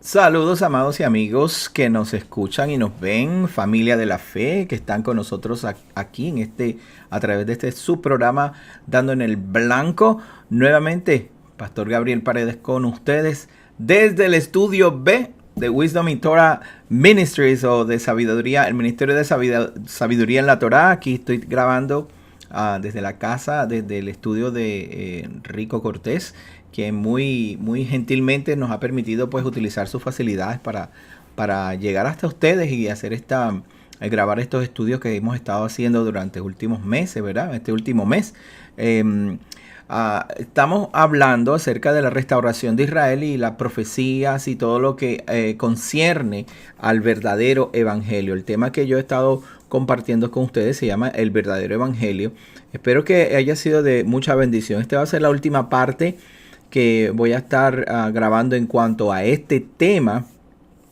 Saludos, amados y amigos que nos escuchan y nos ven, familia de la fe, que están con nosotros aquí en a través de este subprograma Dando en el Blanco. Nuevamente, Pastor Gabriel Paredes con ustedes desde el estudio B de Wisdom in Torah Ministries, o de sabiduría, el Ministerio de Sabiduría en la Torah. Aquí estoy grabando desde la casa, desde el estudio de Rico Cortés, que muy gentilmente nos ha permitido pues utilizar sus facilidades para llegar hasta ustedes y hacer grabar estos estudios que hemos estado haciendo durante los últimos meses, ¿verdad? Este último mes. Estamos hablando acerca de la restauración de Israel y las profecías y todo lo que concierne al verdadero evangelio. El tema que yo he estado compartiendo con ustedes se llama el verdadero evangelio. Espero que haya sido de mucha bendición. Esta va a ser la última parte que voy a estar grabando en cuanto a este tema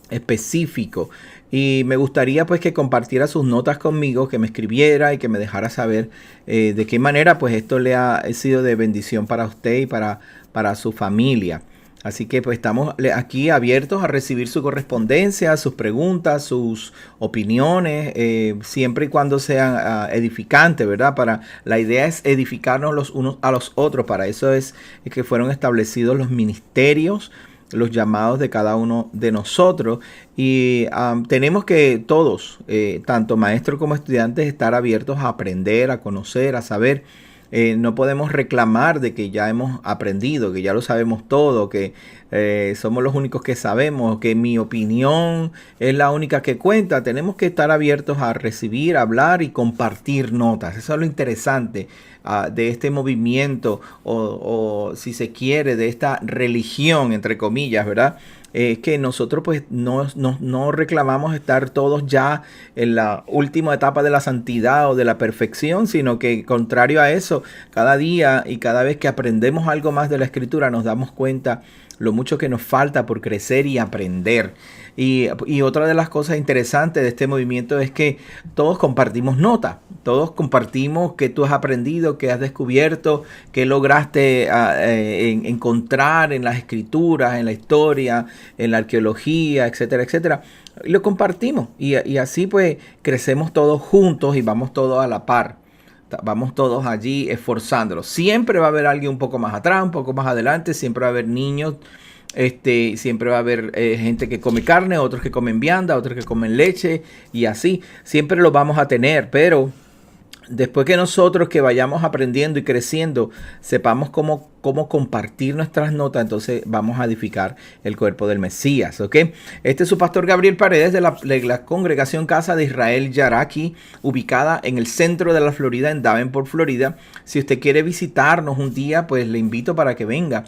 específico, y me gustaría pues que compartiera sus notas conmigo, que me escribiera y que me dejara saber de qué manera pues esto le ha sido de bendición para usted y para su familia. Así que pues estamos aquí abiertos a recibir su correspondencia, sus preguntas, sus opiniones, siempre y cuando sean edificantes, ¿verdad? La idea es edificarnos los unos a los otros. Para eso es que fueron establecidos los ministerios, los llamados de cada uno de nosotros, y tenemos que todos, tanto maestros como estudiantes, estar abiertos a aprender, a conocer, a saber. No podemos reclamar de que ya hemos aprendido, que ya lo sabemos todo, que somos los únicos que sabemos, que mi opinión es la única que cuenta. Tenemos que estar abiertos a recibir, hablar y compartir notas. Eso es lo interesante de este movimiento, o si se quiere, de esta religión, entre comillas, ¿verdad? Es que nosotros pues no reclamamos estar todos ya en la última etapa de la santidad o de la perfección, sino que contrario a eso, cada día y cada vez que aprendemos algo más de la Escritura, nos damos cuenta lo mucho que nos falta por crecer y aprender. Y otra de las cosas interesantes de este movimiento es que todos compartimos notas, todos compartimos qué tú has aprendido, qué has descubierto, qué lograste encontrar en las escrituras, en la historia, en la arqueología, etcétera, etcétera. Y lo compartimos, y así pues crecemos todos juntos y vamos todos a la par. Vamos todos allí esforzándolos. Siempre va a haber alguien un poco más atrás, un poco más adelante. Siempre va a haber niños. Siempre va a haber gente que come carne, otros que comen vianda, otros que comen leche, y así. Siempre lo vamos a tener, pero después que nosotros que vayamos aprendiendo y creciendo, sepamos cómo compartir nuestras notas, entonces vamos a edificar el cuerpo del Mesías, ¿ok? Este es su pastor Gabriel Paredes de la congregación Casa de Israel Yaraki, ubicada en el centro de la Florida, en Davenport, Florida. Si usted quiere visitarnos un día, pues le invito para que venga.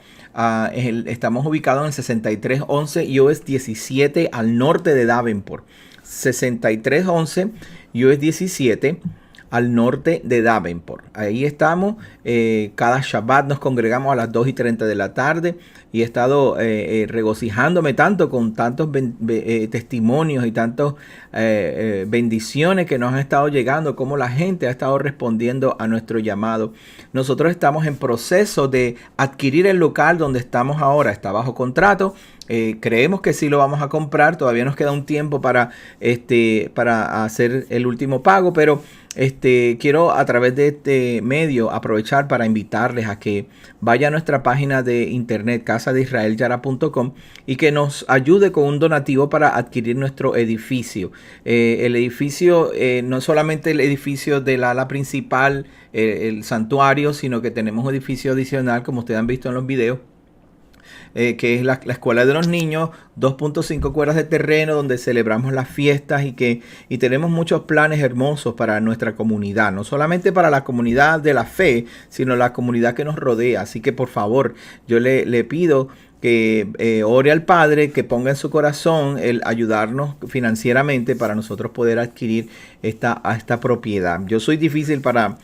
Estamos ubicados en el 6311 US 17 al norte de Davenport. 6311 US 17 al norte de Davenport. Ahí estamos. Cada Shabbat nos congregamos a las 2:30 de la tarde, y he estado regocijándome tanto con tantos testimonios y tantas bendiciones que nos han estado llegando, como la gente ha estado respondiendo a nuestro llamado. Nosotros estamos en proceso de adquirir el local donde estamos ahora. Está bajo contrato. Creemos que sí lo vamos a comprar. Todavía nos queda un tiempo para hacer el último pago, pero quiero a través de este medio aprovechar para invitarles a que vaya a nuestra página de internet casadeisraelyara.com y que nos ayude con un donativo para adquirir nuestro edificio. El edificio no es solamente el edificio del ala principal, el santuario, sino que tenemos un edificio adicional, como ustedes han visto en los videos, que es la escuela de los niños, 2.5 cuadras de terreno donde celebramos las fiestas, y tenemos muchos planes hermosos para nuestra comunidad, no solamente para la comunidad de la fe, sino la comunidad que nos rodea. Así que por favor, yo le pido que ore al Padre, que ponga en su corazón el ayudarnos financieramente para nosotros poder adquirir esta propiedad. Yo soy difícil para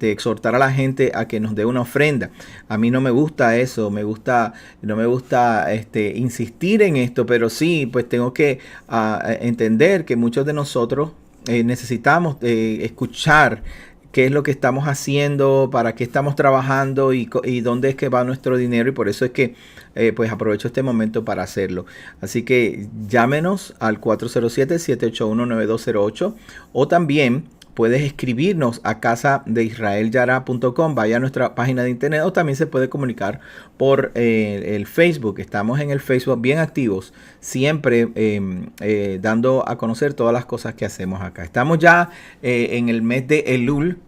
exhortar a la gente a que nos dé una ofrenda. A mí no me gusta eso, no me gusta insistir en esto, pero sí, pues tengo que entender que muchos de nosotros necesitamos escuchar qué es lo que estamos haciendo, para qué estamos trabajando y dónde es que va nuestro dinero. Y por eso es que pues aprovecho este momento para hacerlo. Así que llámenos al 407-781-9208 o también puedes escribirnos a casadeisraelyara.com. Vaya a nuestra página de internet o también se puede comunicar por el Facebook. Estamos en el Facebook bien activos, siempre dando a conocer todas las cosas que hacemos acá. Estamos ya en el mes de Elul.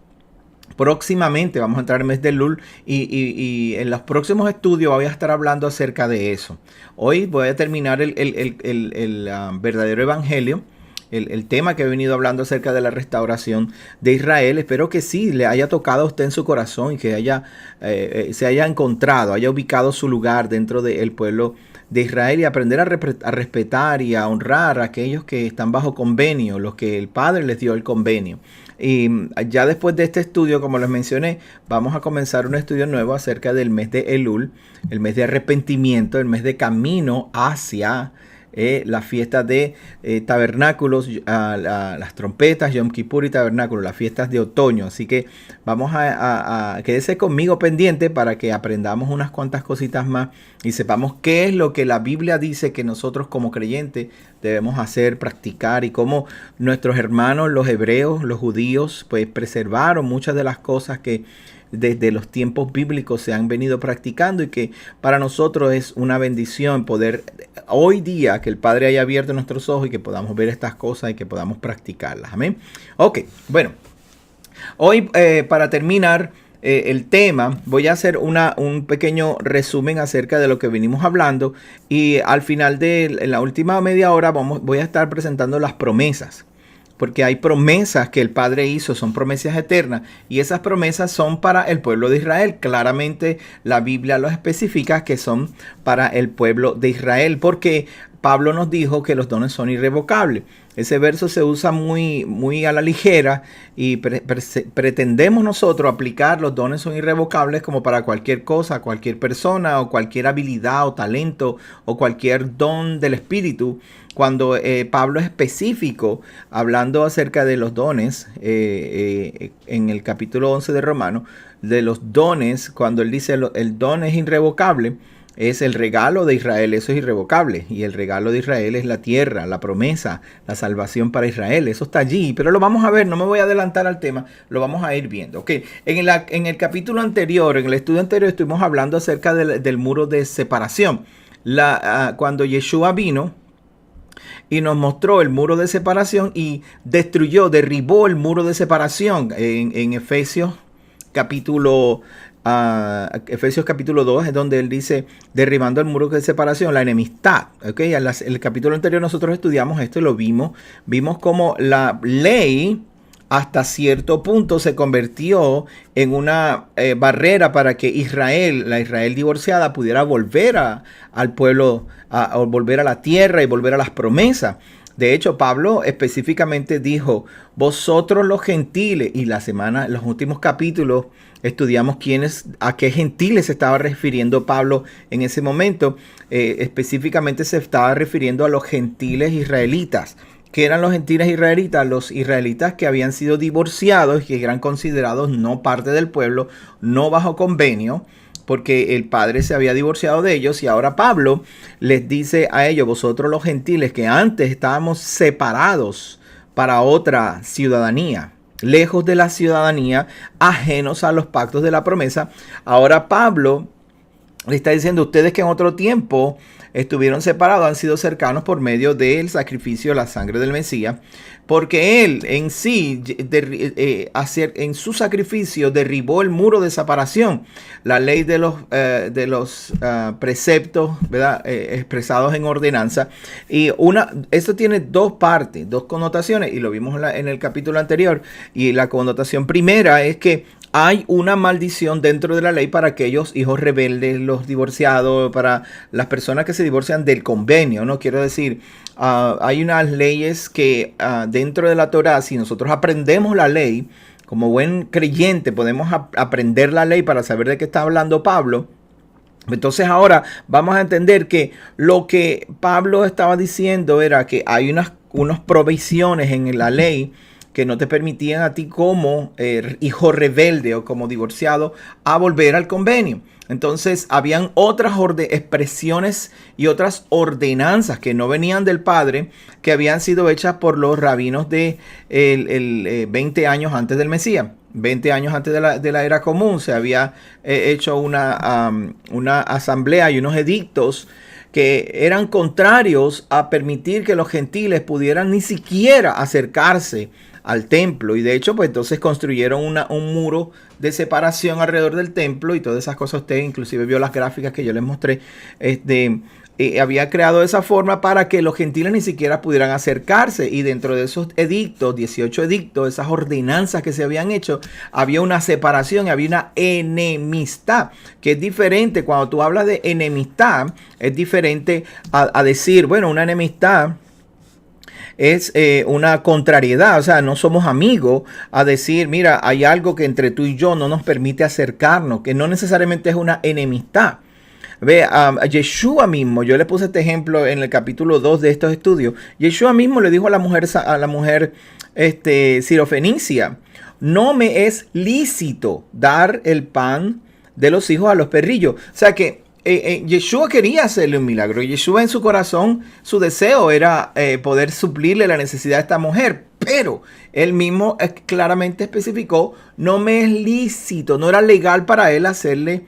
Próximamente vamos a entrar en el mes de Elul y en los próximos estudios voy a estar hablando acerca de eso. Hoy voy a terminar el verdadero evangelio. El tema que he venido hablando acerca de la restauración de Israel. Espero que sí le haya tocado a usted en su corazón y que se haya encontrado, haya ubicado su lugar dentro del pueblo de Israel y aprender a respetar y a honrar a aquellos que están bajo convenio, los que el Padre les dio el convenio. Y ya después de este estudio, como les mencioné, vamos a comenzar un estudio nuevo acerca del mes de Elul, el mes de arrepentimiento, el mes de camino hacia la fiesta de tabernáculos, las trompetas, Yom Kippur y tabernáculos, las fiestas de otoño. Así que vamos a quédese conmigo pendiente para que aprendamos unas cuantas cositas más y sepamos qué es lo que la Biblia dice que nosotros como creyentes debemos hacer, practicar, y cómo nuestros hermanos, los hebreos, los judíos, pues preservaron muchas de las cosas que desde los tiempos bíblicos se han venido practicando y que para nosotros es una bendición poder hoy día que el Padre haya abierto nuestros ojos y que podamos ver estas cosas y que podamos practicarlas. Amén. Ok, bueno, hoy para terminar el tema voy a hacer un pequeño resumen acerca de lo que venimos hablando y al final en la última media hora voy a estar presentando las promesas. Porque hay promesas que el Padre hizo, son promesas eternas, y esas promesas son para el pueblo de Israel. Claramente la Biblia los especifica que son para el pueblo de Israel, porque Pablo nos dijo que los dones son irrevocables. Ese verso se usa muy a la ligera y pretendemos nosotros aplicar los dones son irrevocables como para cualquier cosa, cualquier persona o cualquier habilidad o talento o cualquier don del Espíritu. Cuando Pablo es específico hablando acerca de los dones en el capítulo 11 de Romanos, de los dones, cuando él dice el don es irrevocable, es el regalo de Israel, eso es irrevocable. Y el regalo de Israel es la tierra, la promesa, la salvación para Israel. Eso está allí, pero lo vamos a ver, no me voy a adelantar al tema, lo vamos a ir viendo. Okay. En el capítulo anterior, en el estudio anterior, estuvimos hablando acerca del muro de separación. Cuando Yeshua vino y nos mostró el muro de separación y derribó el muro de separación en Efesios capítulo Efesios capítulo 2 es donde él dice derribando el muro de separación, la enemistad. ¿Okay? El capítulo anterior nosotros estudiamos esto y lo vimos como la ley hasta cierto punto se convirtió en una barrera para que la Israel divorciada, pudiera volver al pueblo, volver a la tierra y volver a las promesas. De hecho, Pablo específicamente dijo, vosotros los gentiles, y en los últimos capítulos estudiamos a qué gentiles se estaba refiriendo Pablo en ese momento. Específicamente se estaba refiriendo a los gentiles israelitas. ¿Qué eran los gentiles israelitas? Los israelitas que habían sido divorciados y que eran considerados no parte del pueblo, no bajo convenio, porque el padre se había divorciado de ellos, y ahora Pablo les dice a ellos, vosotros los gentiles que antes estábamos separados para otra ciudadanía, lejos de la ciudadanía, ajenos a los pactos de la promesa, ahora Pablo le está diciendo, ustedes que en otro tiempo estuvieron separados, han sido cercanos por medio del sacrificio de la sangre del Mesías, porque él en sí, en su sacrificio, derribó el muro de separación, la ley de los preceptos, ¿verdad? Expresados en ordenanza. Y esto tiene dos partes, dos connotaciones, y lo vimos en el capítulo anterior. Y la connotación primera es que hay una maldición dentro de la ley para aquellos hijos rebeldes, los divorciados, para las personas que se divorcian del convenio, ¿no? Quiero decir, hay unas leyes que dentro de la Torá, si nosotros aprendemos la ley, como buen creyente podemos aprender la ley para saber de qué está hablando Pablo. Entonces ahora vamos a entender que lo que Pablo estaba diciendo era que hay unas provisiones en la ley que no te permitían a ti como hijo rebelde o como divorciado a volver al convenio. Entonces habían otras expresiones y otras ordenanzas que no venían del Padre, que habían sido hechas por los rabinos de 20 años antes del Mesías. 20 años antes de la era común se había hecho una asamblea y unos edictos que eran contrarios a permitir que los gentiles pudieran ni siquiera acercarse al templo. Y de hecho, pues entonces construyeron un muro de separación alrededor del templo y todas esas cosas. Usted inclusive vio las gráficas que yo les mostré. Había creado de esa forma para que los gentiles ni siquiera pudieran acercarse. Y dentro de esos edictos, 18 edictos, esas ordenanzas que se habían hecho, había una separación, había una enemistad, que es diferente. Cuando tú hablas de enemistad, es diferente a decir, bueno, una enemistad es una contrariedad, o sea, no somos amigos, a decir, mira, hay algo que entre tú y yo no nos permite acercarnos, que no necesariamente es una enemistad. Ve, a Yeshua mismo, yo le puse este ejemplo en el capítulo 2 de estos estudios. Yeshua mismo le dijo a la mujer sirofenicia, no me es lícito dar el pan de los hijos a los perrillos. O sea que Yeshua quería hacerle un milagro. Yeshua en su corazón, su deseo era poder suplirle la necesidad de esta mujer. Pero él mismo claramente especificó, no me es lícito, no era legal para él hacerle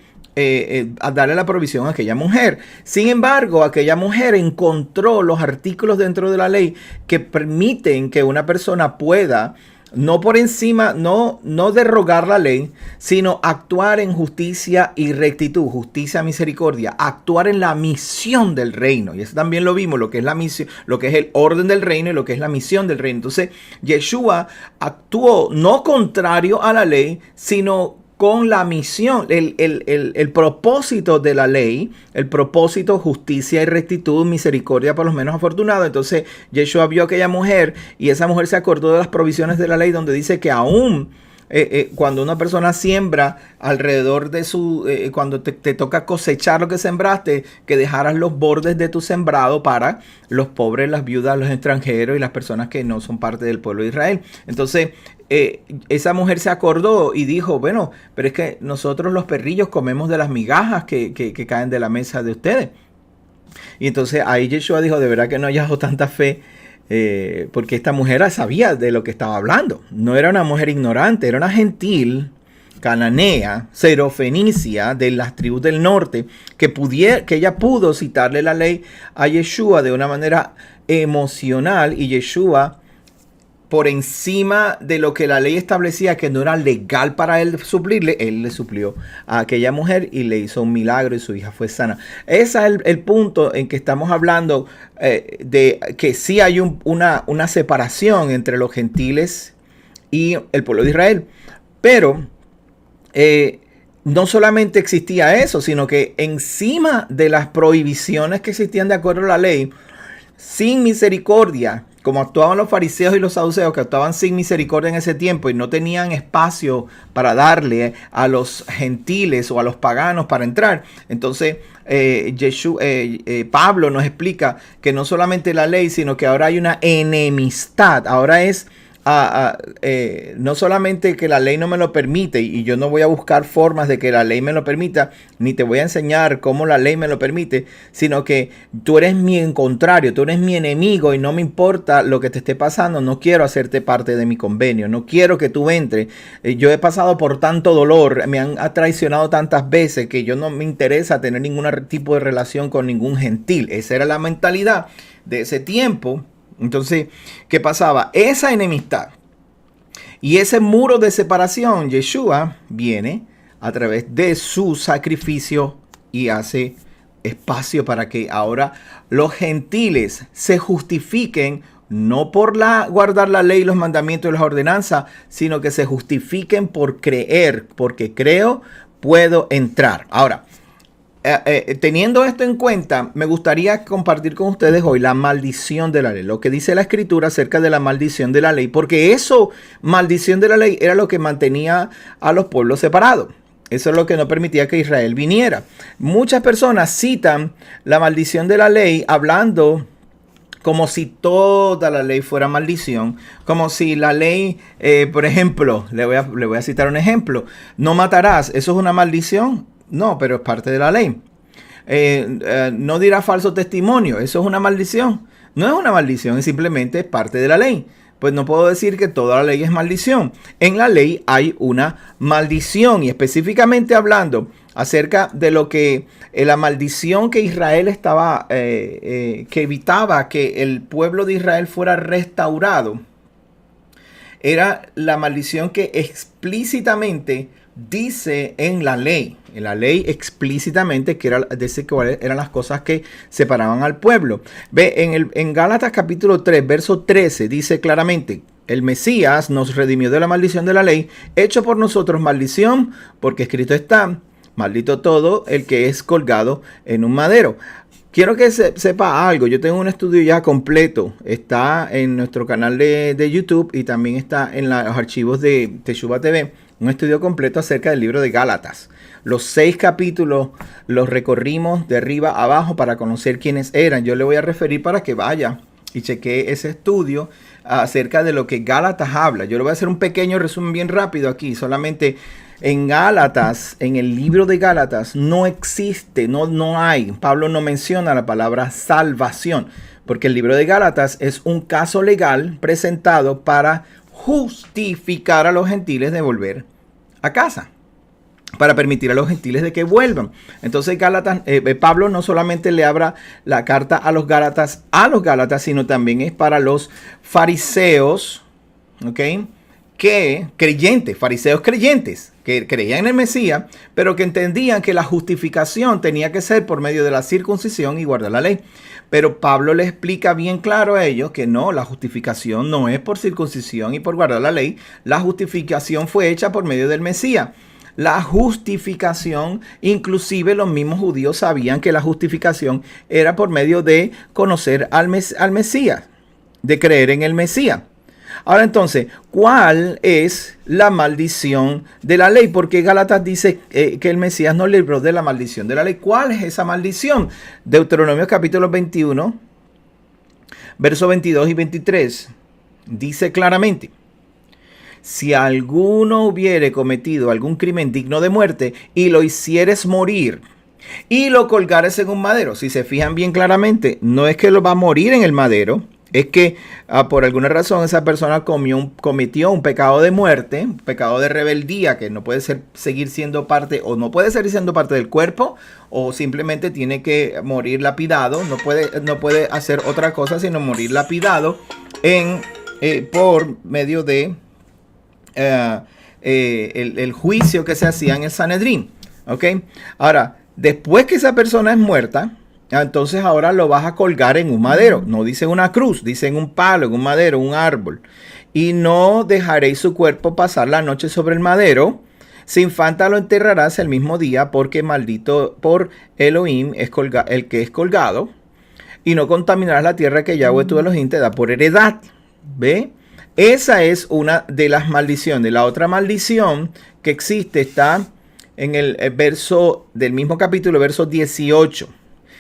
a darle la provisión a aquella mujer. Sin embargo, aquella mujer encontró los artículos dentro de la ley que permiten que una persona pueda, no por encima, no derrogar la ley, sino actuar en justicia y rectitud, justicia, misericordia, actuar en la misión del reino. Y eso también lo vimos, lo que es la misión, lo que es el orden del reino y lo que es la misión del reino. Entonces, Yeshua actuó no contrario a la ley, sino con la misión, el propósito de la ley, el propósito, justicia y rectitud, misericordia por los menos afortunados. Entonces Yeshua vio a aquella mujer y esa mujer se acordó de las provisiones de la ley donde dice que aún cuando una persona siembra alrededor de cuando te toca cosechar lo que sembraste, que dejaras los bordes de tu sembrado para los pobres, las viudas, los extranjeros y las personas que no son parte del pueblo de Israel. Entonces, esa mujer se acordó y dijo, bueno, pero es que nosotros los perrillos comemos de las migajas que caen de la mesa de ustedes. Y entonces ahí Yeshua dijo, de verdad que no hallado tanta fe, porque esta mujer sabía de lo que estaba hablando. No era una mujer ignorante, era una gentil cananea, serofenicia, de las tribus del norte, que ella pudo citarle la ley a Yeshua de una manera emocional, y Yeshua, por encima de lo que la ley establecía que no era legal para él suplirle, él le suplió a aquella mujer y le hizo un milagro y su hija fue sana. Ese es el punto en que estamos hablando, de que sí hay una separación entre los gentiles y el pueblo de Israel. Pero no solamente existía eso, sino que encima de las prohibiciones que existían de acuerdo a la ley, sin misericordia, como actuaban los fariseos y los saduceos, que actuaban sin misericordia en ese tiempo y no tenían espacio para darle a los gentiles o a los paganos para entrar. Entonces, Pablo nos explica que no solamente la ley, sino que ahora hay una enemistad. Ahora es no solamente que la ley no me lo permite, y yo no voy a buscar formas de que la ley me lo permita, ni te voy a enseñar cómo la ley me lo permite, sino que tú eres mi contrario, tú eres mi enemigo y no me importa lo que te esté pasando, no quiero hacerte parte de mi convenio, no quiero que tú entres. Yo he pasado por tanto dolor, me han traicionado tantas veces que yo no me interesa tener ningún tipo de relación con ningún gentil. Esa era la mentalidad de ese tiempo. Entonces, ¿qué pasaba? Esa enemistad y ese muro de separación, Yeshua viene a través de su sacrificio y hace espacio para que ahora los gentiles se justifiquen, no por guardar la ley, los mandamientos y las ordenanzas, sino que se justifiquen por creer, porque creo, puedo entrar. Ahora, teniendo esto en cuenta, me gustaría compartir con ustedes hoy la maldición de la ley, lo que dice la escritura acerca de la maldición de la ley, porque maldición de la ley era lo que mantenía a los pueblos separados. Eso es lo que no permitía que Israel viniera. Muchas personas citan la maldición de la ley hablando como si toda la ley fuera maldición, como si la ley, por ejemplo, le voy a citar un ejemplo, no matarás, ¿eso es una maldición? No, pero es parte de la ley. No dirás falso testimonio, ¿eso es una maldición? No es una maldición, es simplemente parte de la ley. Pues no puedo decir que toda la ley es maldición. En la ley hay una maldición, y específicamente hablando acerca de lo que la maldición que Israel estaba, que evitaba que el pueblo de Israel fuera restaurado, era la maldición que explícitamente dice en la ley. En la ley explícitamente dice cuáles eran las cosas que separaban al pueblo. Ve, en Gálatas capítulo 3, verso 13, dice claramente: el Mesías nos redimió de la maldición de la ley, hecho por nosotros maldición, porque escrito está: maldito todo el que es colgado en un madero. Quiero que sepa algo. Yo tengo un estudio ya completo. Está en nuestro canal de YouTube y también está en los archivos de Teshuva TV. Un estudio completo acerca del libro de Gálatas. Los 6 capítulos los recorrimos de arriba a abajo para conocer quiénes eran. Yo le voy a referir para que vaya y chequee ese estudio acerca de lo que Gálatas habla. Yo le voy a hacer un pequeño resumen bien rápido aquí. Solamente en Gálatas, en el libro de Gálatas, no existe, no hay. Pablo no menciona la palabra salvación, porque el libro de Gálatas es un caso legal presentado para justificar a los gentiles de volver a casa, para permitir a los gentiles de que vuelvan. Entonces Pablo no solamente le habla la carta a los Gálatas, sino también es para los fariseos, ¿ok? Fariseos creyentes, que creían en el Mesías, pero que entendían que la justificación tenía que ser por medio de la circuncisión y guardar la ley. Pero Pablo le explica bien claro a ellos que no, la justificación no es por circuncisión y por guardar la ley. La justificación fue hecha por medio del Mesías. La justificación, inclusive los mismos judíos sabían que la justificación era por medio de conocer al Mesías, de creer en el Mesías. Ahora entonces, ¿cuál es la maldición de la ley? Porque Gálatas dice que el Mesías nos libró de la maldición de la ley. ¿Cuál es esa maldición? Deuteronomio capítulo 21, versos 22 y 23, dice claramente: si alguno hubiere cometido algún crimen digno de muerte y lo hicieres morir y lo colgares en un madero. Si se fijan bien claramente, no es que lo va a morir en el madero, es que por alguna razón esa persona cometió un pecado de muerte, un pecado de rebeldía, que no puede seguir siendo parte, o no puede seguir siendo parte del cuerpo, o simplemente tiene que morir lapidado. No puede hacer otra cosa sino morir lapidado por medio de el juicio que se hacía en el Sanedrín. ¿Ok? Ahora, después que esa persona es muerta, entonces ahora lo vas a colgar en un madero. No dice una cruz, dice en un palo, en un madero, un árbol. Y no dejaréis su cuerpo pasar la noche sobre el madero. Sin falta lo enterrarás el mismo día, porque maldito por Elohim es el que es colgado. Y no contaminarás la tierra que Yahweh tu Elohim te da por heredad. ¿Ve? Esa es una de las maldiciones. La otra maldición que existe está en el verso del mismo capítulo, verso 18.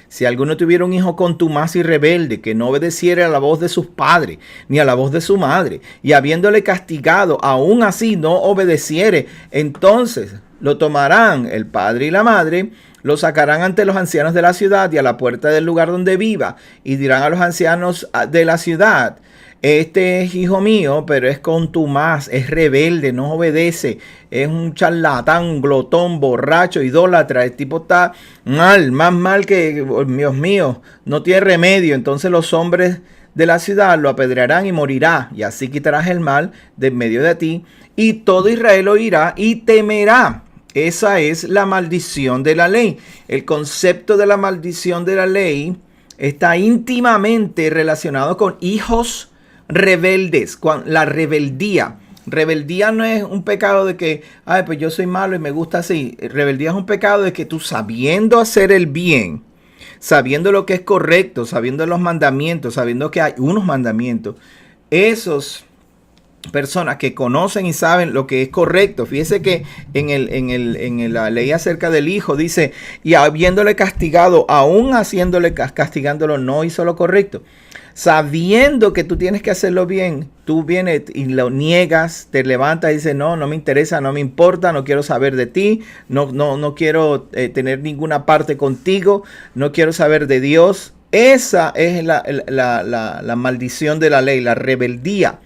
Si alguno tuviera un hijo contumaz y rebelde, que no obedeciera a la voz de sus padres, ni a la voz de su madre, y habiéndole castigado, aún así no obedeciere, entonces lo tomarán el padre y la madre, lo sacarán ante los ancianos de la ciudad y a la puerta del lugar donde viva, y dirán a los ancianos de la ciudad: este es hijo mío, pero es contumaz, es rebelde, no obedece, es un charlatán, glotón, borracho, idólatra. El tipo está mal, más mal que, Dios mío, no tiene remedio. Entonces los hombres de la ciudad lo apedrearán y morirá. Y así quitarás el mal de en medio de ti. Y todo Israel oirá y temerá. Esa es la maldición de la ley. El concepto de la maldición de la ley está íntimamente relacionado con hijos rebeldes, con la rebeldía. Rebeldía no es un pecado de que, pues yo soy malo y me gusta así. Rebeldía es un pecado de que tú, sabiendo hacer el bien, sabiendo lo que es correcto, sabiendo los mandamientos, sabiendo que hay unos mandamientos, esos personas que conocen y saben lo que es correcto. Fíjese que en la ley acerca del hijo dice: y habiéndole castigado, aún haciéndole castigándolo, no hizo lo correcto. sabiendo que tú tienes que hacerlo bien, tú vienes y lo niegas, te levantas y dices, no, no me interesa, no me importa, no quiero saber de ti, no quiero tener ninguna parte contigo, no quiero saber de Dios. Esa es la maldición de la ley, la rebeldía.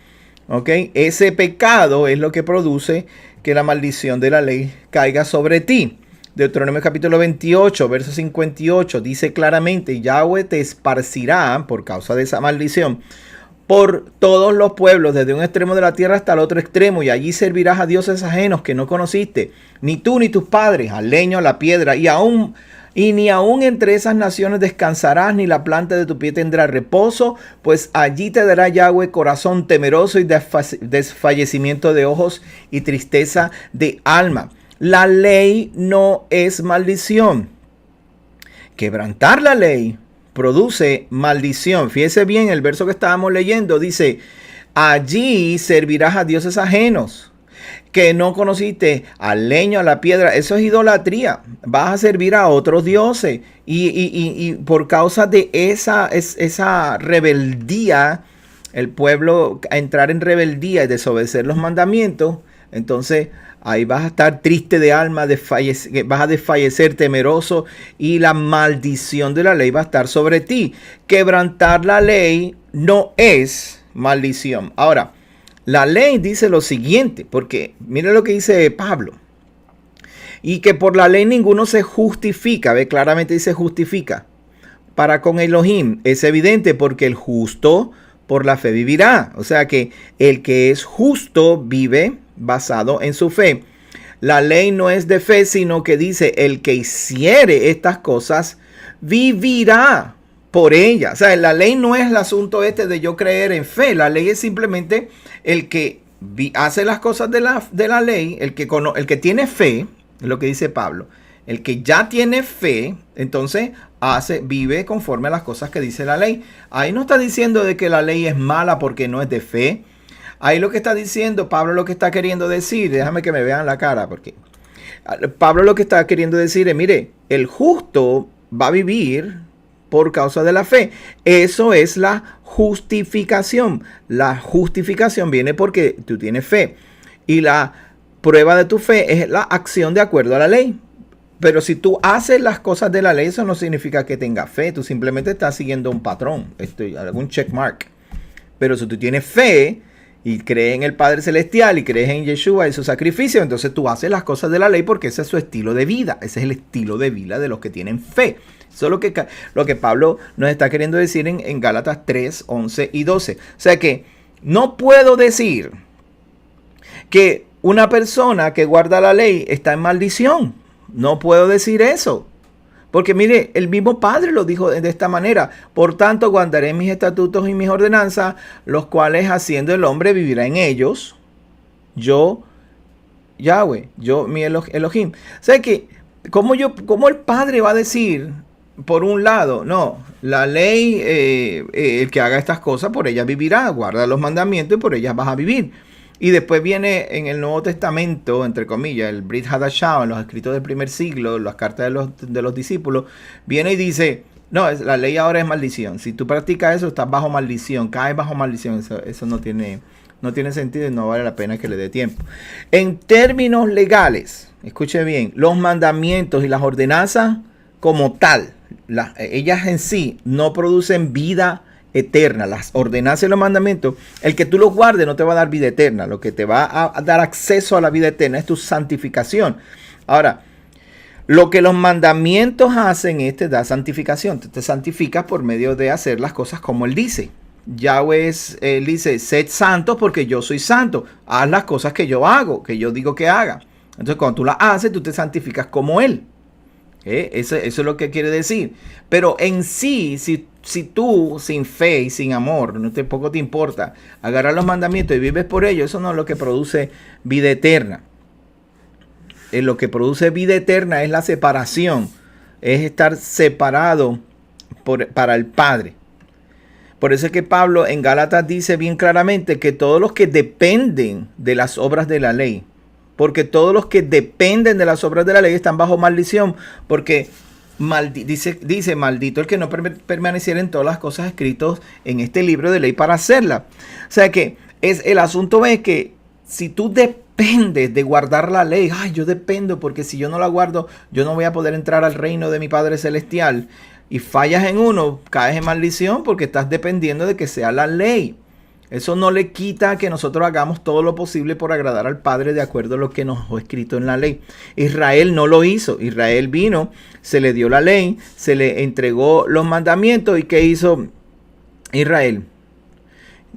¿Ok? Ese pecado es lo que produce que la maldición de la ley caiga sobre ti. Deuteronomio capítulo 28, verso 58, dice claramente, Yahweh te esparcirá por causa de esa maldición por todos los pueblos, desde un extremo de la tierra hasta el otro extremo, y allí servirás a dioses ajenos que no conociste, ni tú ni tus padres, al leño, a la piedra, y ni aún entre esas naciones descansarás, ni la planta de tu pie tendrá reposo, pues allí te dará Yahweh corazón temeroso y desfallecimiento de ojos y tristeza de alma. La ley no es maldición. Quebrantar la ley produce maldición. Fíjese bien, el verso que estábamos leyendo dice, allí servirás a dioses ajenos que no conociste, al leño, a la piedra. Eso es idolatría. Vas a servir a otros dioses. Y por causa de esa rebeldía, el pueblo a entrar en rebeldía y desobedecer los mandamientos, entonces ahí vas a estar triste de alma, vas a desfallecer temeroso y la maldición de la ley va a estar sobre ti. Quebrantar la ley no es maldición. Ahora, la ley dice lo siguiente, porque mire lo que dice Pablo. Y que por la ley ninguno se justifica, ve, claramente dice justifica. Para con Elohim es evidente porque el justo por la fe vivirá. O sea que el que es justo vive basado en su fe. La ley no es de fe, sino que dice el que hiciere estas cosas vivirá por ella. O sea, la ley no es el asunto de yo creer en fe. La ley es simplemente el que hace las cosas de la ley, el que tiene fe, es lo que dice Pablo. El que ya tiene fe, entonces vive conforme a las cosas que dice la ley. Ahí no está diciendo de que la ley es mala porque no es de fe. Ahí lo que está diciendo, Pablo lo que está queriendo decir, déjame que me vean la cara, porque Pablo lo que está queriendo decir es, mire, el justo va a vivir por causa de la fe. Eso es la justificación. La justificación viene porque tú tienes fe. Y la prueba de tu fe es la acción de acuerdo a la ley. Pero si tú haces las cosas de la ley, eso no significa que tengas fe. Tú simplemente estás siguiendo un patrón, algún checkmark. Pero si tú tienes fe y crees en el Padre Celestial y crees en Yeshua y su sacrificio, entonces tú haces las cosas de la ley porque ese es su estilo de vida. Ese es el estilo de vida de los que tienen fe. Eso es lo que Pablo nos está queriendo decir en Gálatas 3, 11 y 12. O sea que no puedo decir que una persona que guarda la ley está en maldición. No puedo decir eso. Porque mire, el mismo Padre lo dijo de esta manera. Por tanto, guardaré mis estatutos y mis ordenanzas, los cuales haciendo el hombre vivirá en ellos. Yo, Yahweh, yo, mi Elohim. O sea que, ¿cómo el Padre va a decir, por un lado, no, la ley, el que haga estas cosas, por ellas vivirá, guarda los mandamientos y por ellas vas a vivir? Y después viene en el Nuevo Testamento, entre comillas, el Brit Hadashah, en los escritos del primer siglo, las cartas de los discípulos, viene y dice, no, la ley ahora es maldición. Si tú practicas eso, estás bajo maldición, caes bajo maldición. Eso no tiene sentido y no vale la pena que le dé tiempo. En términos legales, escuche bien, los mandamientos y las ordenanzas como tal, ellas en sí no producen vida eterna. Las ordenanzas y los mandamientos, el que tú los guardes no te va a dar vida eterna. Lo que te va a dar acceso a la vida eterna es tu santificación. Ahora, lo que los mandamientos hacen es te da santificación. Te santificas por medio de hacer las cosas como Él dice. Yahweh él dice, sed santos porque yo soy santo. Haz las cosas que yo hago, que yo digo que haga. Entonces, cuando tú las haces, tú te santificas como Él. Eso es lo que quiere decir. Pero en sí, si tú sin fe y sin amor, poco te importa agarrar los mandamientos y vives por ellos, eso no es lo que produce vida eterna. Lo que produce vida eterna es la separación, es estar separado para el Padre. Por eso es que Pablo en Gálatas dice bien claramente que todos los que dependen de las obras de la ley, porque todos los que dependen de las obras de la ley están bajo maldición, porque dice, maldito el que no permaneciera en todas las cosas escritas en este libro de ley para hacerla. O sea que el asunto es que si tú dependes de guardar la ley, ay, yo dependo porque si yo no la guardo, yo no voy a poder entrar al reino de mi Padre Celestial. Y fallas en uno, caes en maldición porque estás dependiendo de que sea la ley. Eso no le quita que nosotros hagamos todo lo posible por agradar al Padre de acuerdo a lo que nos fue escrito en la ley. Israel no lo hizo. Israel vino, se le dio la ley, se le entregó los mandamientos. ¿Y qué hizo Israel?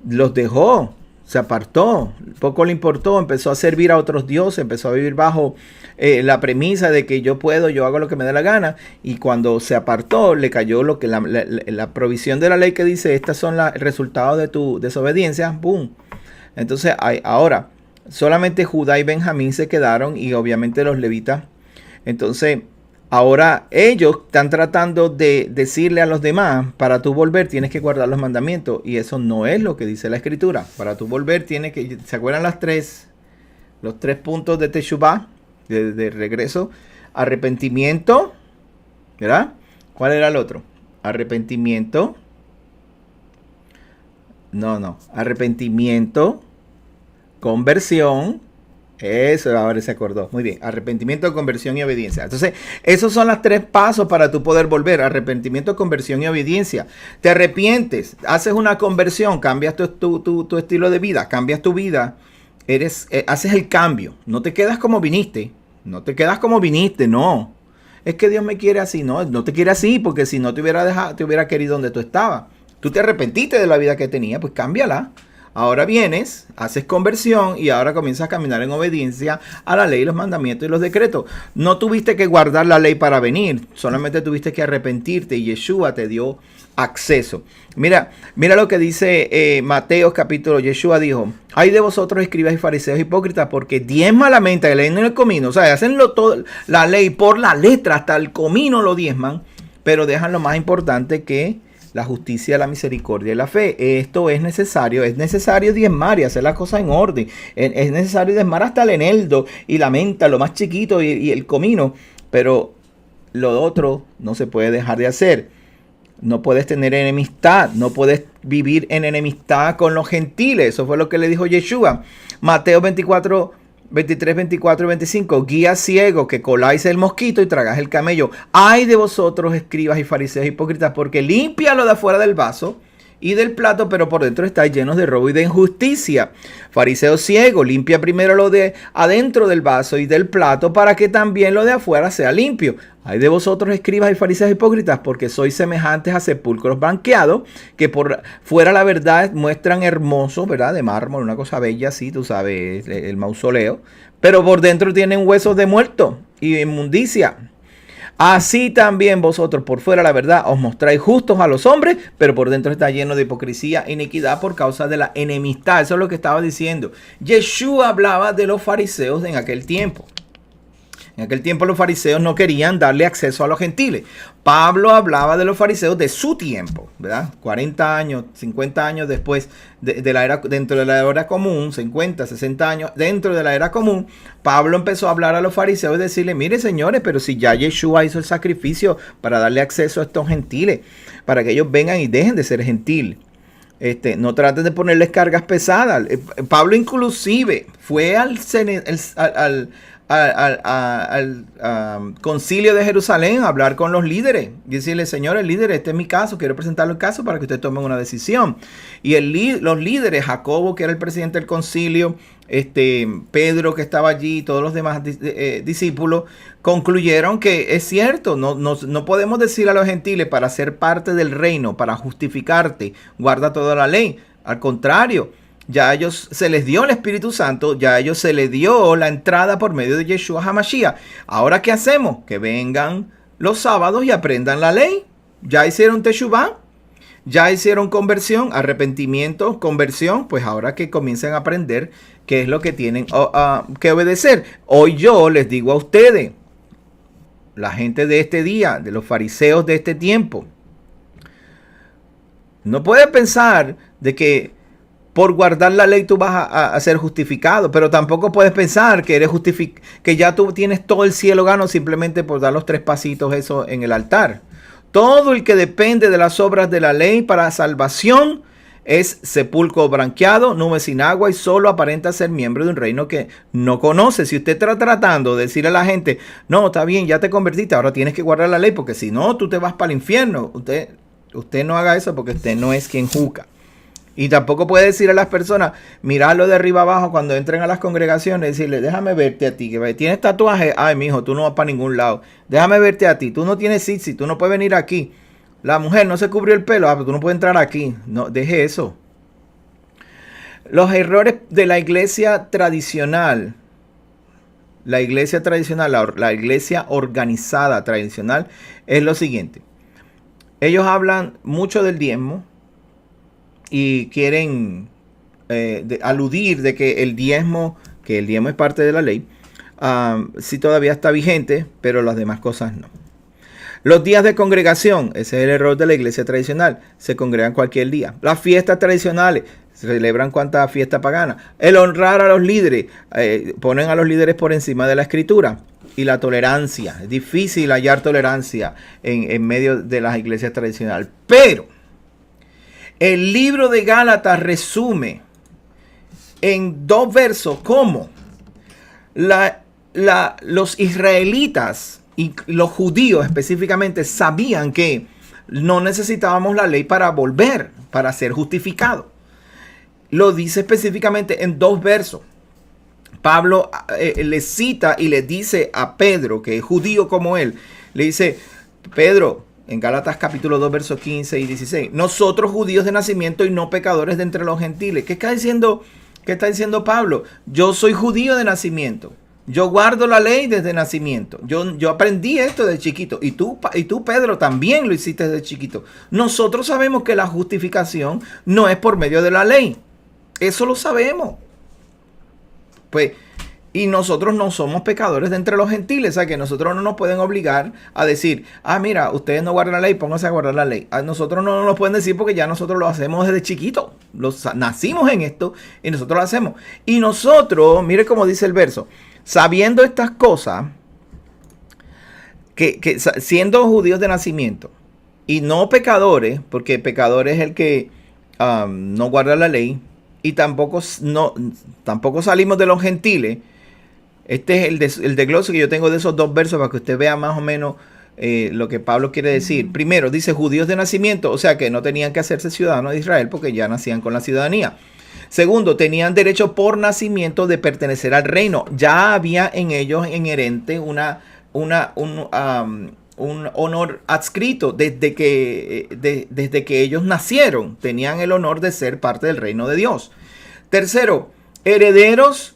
Los dejó, se apartó, poco le importó, empezó a servir a otros dioses, empezó a vivir bajo la premisa de que yo puedo, yo hago lo que me dé la gana. Y cuando se apartó, le cayó lo que la provisión de la ley que dice, estas son los resultados de tu desobediencia, ¡boom! Entonces, ahora, solamente Judá y Benjamín se quedaron y obviamente los levitas. Entonces, ahora ellos están tratando de decirle a los demás, para tú volver tienes que guardar los mandamientos. Y eso no es lo que dice la Escritura. Para tú volver tienes que, ¿se acuerdan los tres puntos de Teshuvah? De regreso, arrepentimiento, ¿verdad? ¿Cuál era el otro? Arrepentimiento. Arrepentimiento, conversión. Eso, ahora se acordó. Muy bien. Arrepentimiento, conversión y obediencia. Entonces, esos son los 3 pasos para tú poder volver. Arrepentimiento, conversión y obediencia. Te arrepientes, haces una conversión, cambias tu estilo de vida, cambias tu vida. Haces el cambio. No te quedas como viniste. No. Es que Dios me quiere así. No te quiere así porque si no te hubiera dejado, te hubiera querido donde tú estabas. Tú te arrepentiste de la vida que tenía, pues cámbiala. Ahora vienes, haces conversión y ahora comienzas a caminar en obediencia a la ley, los mandamientos y los decretos. No tuviste que guardar la ley para venir, solamente tuviste que arrepentirte y Yeshua te dio acceso. Mira lo que dice Mateo capítulo. Yeshua dijo, ay de vosotros escribas y fariseos hipócritas, porque diezman la menta y leen en el comino. O sea, hacen todo, la ley por la letra, hasta el comino lo diezman, pero dejan lo más importante, que la justicia, la misericordia y la fe. Esto es necesario diezmar y hacer las cosas en orden. Es necesario diezmar hasta el eneldo y la menta, lo más chiquito, y el comino, pero lo otro no se puede dejar de hacer. No puedes tener enemistad, no puedes vivir en enemistad con los gentiles. Eso fue lo que le dijo Yeshua. Mateo 23, 24 y 25. Guía ciego, que coláis el mosquito y tragáis el camello. Ay de vosotros, escribas y fariseos hipócritas, porque limpia lo de afuera del vaso y del plato, pero por dentro estáis llenos de robo y de injusticia. Fariseo ciego, limpia primero lo de adentro del vaso y del plato, para que también lo de afuera sea limpio. Ay de vosotros, escribas y fariseos hipócritas, porque sois semejantes a sepulcros blanqueados, que por fuera la verdad muestran hermosos, ¿verdad? De mármol, una cosa bella así, tú sabes, el mausoleo, pero por dentro tienen huesos de muerto y inmundicia. Así también vosotros por fuera la verdad os mostráis justos a los hombres, pero por dentro está lleno de hipocresía e iniquidad por causa de la enemistad. Eso es lo que estaba diciendo. Yeshua hablaba de los fariseos en aquel tiempo. En aquel tiempo los fariseos no querían darle acceso a los gentiles. Pablo hablaba de los fariseos de su tiempo, ¿verdad? 40 años, 50 años después de la era, dentro de la era común, 50, 60 años dentro de la era común, Pablo empezó a hablar a los fariseos y decirle, mire señores, pero si ya Yeshua hizo el sacrificio para darle acceso a estos gentiles, para que ellos vengan y dejen de ser gentiles. No traten de ponerles cargas pesadas. Pablo inclusive fue al concilio de Jerusalén a hablar con los líderes y decirle, señores líderes, este es mi caso, quiero presentarle el caso para que ustedes tomen una decisión. Y los líderes, Jacobo, que era el presidente del concilio, Pedro, que estaba allí, y todos los demás discípulos, concluyeron que es cierto, no podemos decir a los gentiles, para ser parte del reino, para justificarte, guarda toda la ley. Al contrario, ya a ellos se les dio el Espíritu Santo, ya a ellos se les dio la entrada por medio de Yeshua HaMashiach. Ahora, ¿qué hacemos? Que vengan los sábados y aprendan la ley. Ya hicieron Teshuvah, ya hicieron conversión, arrepentimiento, conversión. Pues ahora que comiencen a aprender qué es lo que tienen que obedecer. Hoy yo les digo a ustedes, la gente de este día, de los fariseos de este tiempo, no pueden pensar de que por guardar la ley tú vas a ser justificado, pero tampoco puedes pensar que que ya tú tienes todo el cielo gano simplemente por dar los 3 pasitos eso en el altar. Todo el que depende de las obras de la ley para salvación es sepulcro branqueado, nube sin agua y solo aparenta ser miembro de un reino que no conoce. Si usted está tratando de decirle a la gente, no, está bien, ya te convertiste, ahora tienes que guardar la ley porque si no, tú te vas para el infierno. Usted no haga eso porque usted no es quien juzga. Y tampoco puede decir a las personas, mirarlo de arriba abajo cuando entren a las congregaciones, decirle, déjame verte a ti, que tienes tatuaje, ay mijo, tú no vas para ningún lado, déjame verte a ti, tú no tienes sitsi, tú no puedes venir aquí, la mujer no se cubrió el pelo, pero tú no puedes entrar aquí, no, deje eso. Los errores de la iglesia tradicional, la iglesia organizada tradicional, es lo siguiente, ellos hablan mucho del diezmo, y quieren aludir de que el diezmo es parte de la ley, sí todavía está vigente, pero las demás cosas no. Los días de congregación, ese es el error de la iglesia tradicional, se congregan cualquier día. Las fiestas tradicionales, se celebran cuanta fiesta pagana. El honrar a los líderes, ponen a los líderes por encima de la escritura. Y la tolerancia, es difícil hallar tolerancia en medio de las iglesias tradicionales, pero el libro de Gálatas resume en 2 versos cómo los israelitas y los judíos específicamente sabían que no necesitábamos la ley para volver, para ser justificados. Lo dice específicamente en 2 versos. Pablo le cita y le dice a Pedro, que es judío como él, le dice, Pedro, en Gálatas capítulo 2, versos 15 y 16. Nosotros judíos de nacimiento y no pecadores de entre los gentiles. ¿Qué está diciendo Pablo? Yo soy judío de nacimiento. Yo guardo la ley desde nacimiento. Yo aprendí esto de chiquito. Y tú, Pedro, también lo hiciste desde chiquito. Nosotros sabemos que la justificación no es por medio de la ley. Eso lo sabemos. Pues... y nosotros no somos pecadores de entre los gentiles, o sea que nosotros no nos pueden obligar a decir, mira, ustedes no guardan la ley, pónganse a guardar la ley. A nosotros no nos pueden decir porque ya nosotros lo hacemos desde chiquito. Nacimos en esto y nosotros lo hacemos. Y nosotros, mire cómo dice el verso, sabiendo estas cosas, que siendo judíos de nacimiento y no pecadores, porque pecador es el que no guarda la ley, y tampoco salimos de los gentiles. Este es el desglose que yo tengo de esos 2 versos para que usted vea más o menos lo que Pablo quiere decir. Primero, dice judíos de nacimiento, o sea que no tenían que hacerse ciudadanos de Israel porque ya nacían con la ciudadanía. Segundo, tenían derecho por nacimiento de pertenecer al reino. Ya había en ellos inherente un honor adscrito desde que ellos nacieron. Tenían el honor de ser parte del reino de Dios. Tercero, herederos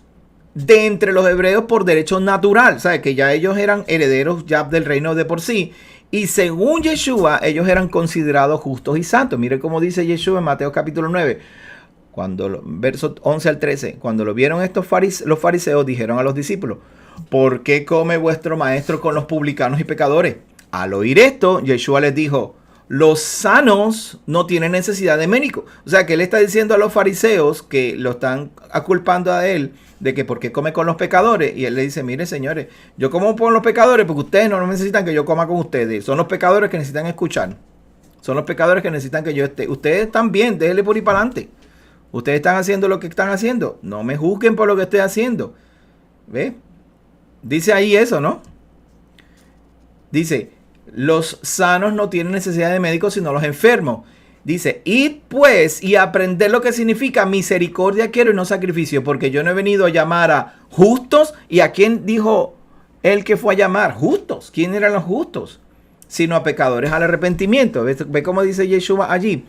de entre los hebreos por derecho natural, ¿sabes? Que ya ellos eran herederos ya del reino de por sí. Y según Yeshua, ellos eran considerados justos y santos. Mire cómo dice Yeshua en Mateo capítulo 9, versos 11 al 13. Cuando lo vieron los fariseos, dijeron a los discípulos, ¿por qué come vuestro maestro con los publicanos y pecadores? Al oír esto, Yeshua les dijo, los sanos no tienen necesidad de médico. O sea, que él está diciendo a los fariseos que lo están aculpando a él de que por qué come con los pecadores. Y él le dice, mire señores, yo como con los pecadores porque ustedes no necesitan que yo coma con ustedes. Son los pecadores que necesitan escuchar. Son los pecadores que necesitan que yo esté. Ustedes también, déjenle por ir para adelante. Ustedes están haciendo lo que están haciendo. No me juzguen por lo que estoy haciendo. ¿Ve? Dice ahí eso, ¿no? Dice, los sanos no tienen necesidad de médicos sino los enfermos. Dice, id pues y aprended lo que significa misericordia quiero y no sacrificio, porque yo no he venido a llamar a justos. ¿Y a quién dijo él que fue a llamar? Justos. ¿Quién eran los justos? Sino a pecadores al arrepentimiento. Ve cómo dice Yeshua allí.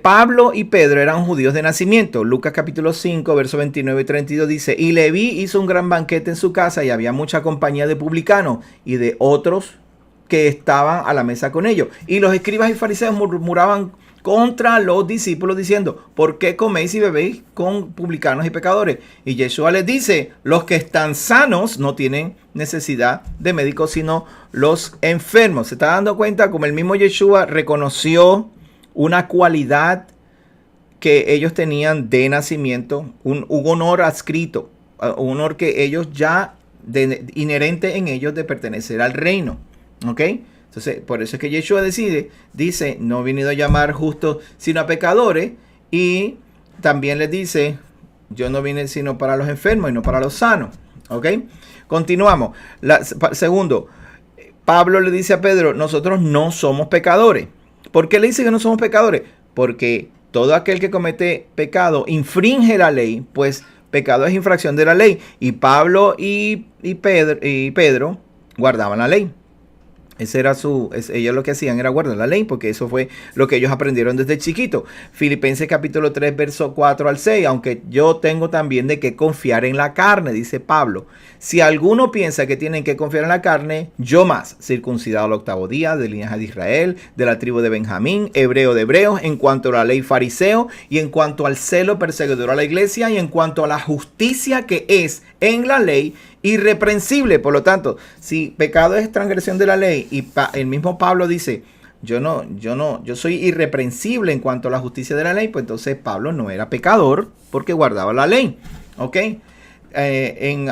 Pablo y Pedro eran judíos de nacimiento. Lucas capítulo 5, versos 29 y 32 dice, y Leví hizo un gran banquete en su casa y había mucha compañía de publicanos y de otros que estaban a la mesa con ellos. Y los escribas y fariseos murmuraban contra los discípulos diciendo, ¿por qué coméis y bebéis con publicanos y pecadores? Y Yeshua les dice, los que están sanos no tienen necesidad de médicos sino los enfermos. Se está dando cuenta como el mismo Yeshua reconoció una cualidad que ellos tenían de nacimiento, un honor adscrito, un honor que ellos ya, inherente en ellos de pertenecer al reino. ¿Ok? Entonces, por eso es que Yeshua dice, no he venido a llamar justos, sino a pecadores. Y también les dice, yo no vine sino para los enfermos y no para los sanos. ¿Ok? Continuamos. Segundo, Pablo le dice a Pedro, nosotros no somos pecadores. ¿Por qué le dice que no somos pecadores? Porque todo aquel que comete pecado infringe la ley, pues pecado es infracción de la ley. Y Pablo y Pedro guardaban la ley. Ellos lo que hacían era guardar la ley, porque eso fue lo que ellos aprendieron desde chiquito. Filipenses capítulo 3, verso 4 al 6. Aunque yo tengo también de qué confiar en la carne, dice Pablo. Si alguno piensa que tienen que confiar en la carne, yo más, circuncidado al 8º día, de linaje de Israel, de la tribu de Benjamín, hebreo de hebreos, en cuanto a la ley fariseo, y en cuanto al celo perseguidor a la iglesia, y en cuanto a la justicia que es en la ley, irreprensible. Por lo tanto, si pecado es transgresión de la ley, y el mismo Pablo dice, yo soy irreprensible en cuanto a la justicia de la ley, pues entonces Pablo no era pecador porque guardaba la ley. ¿Ok? En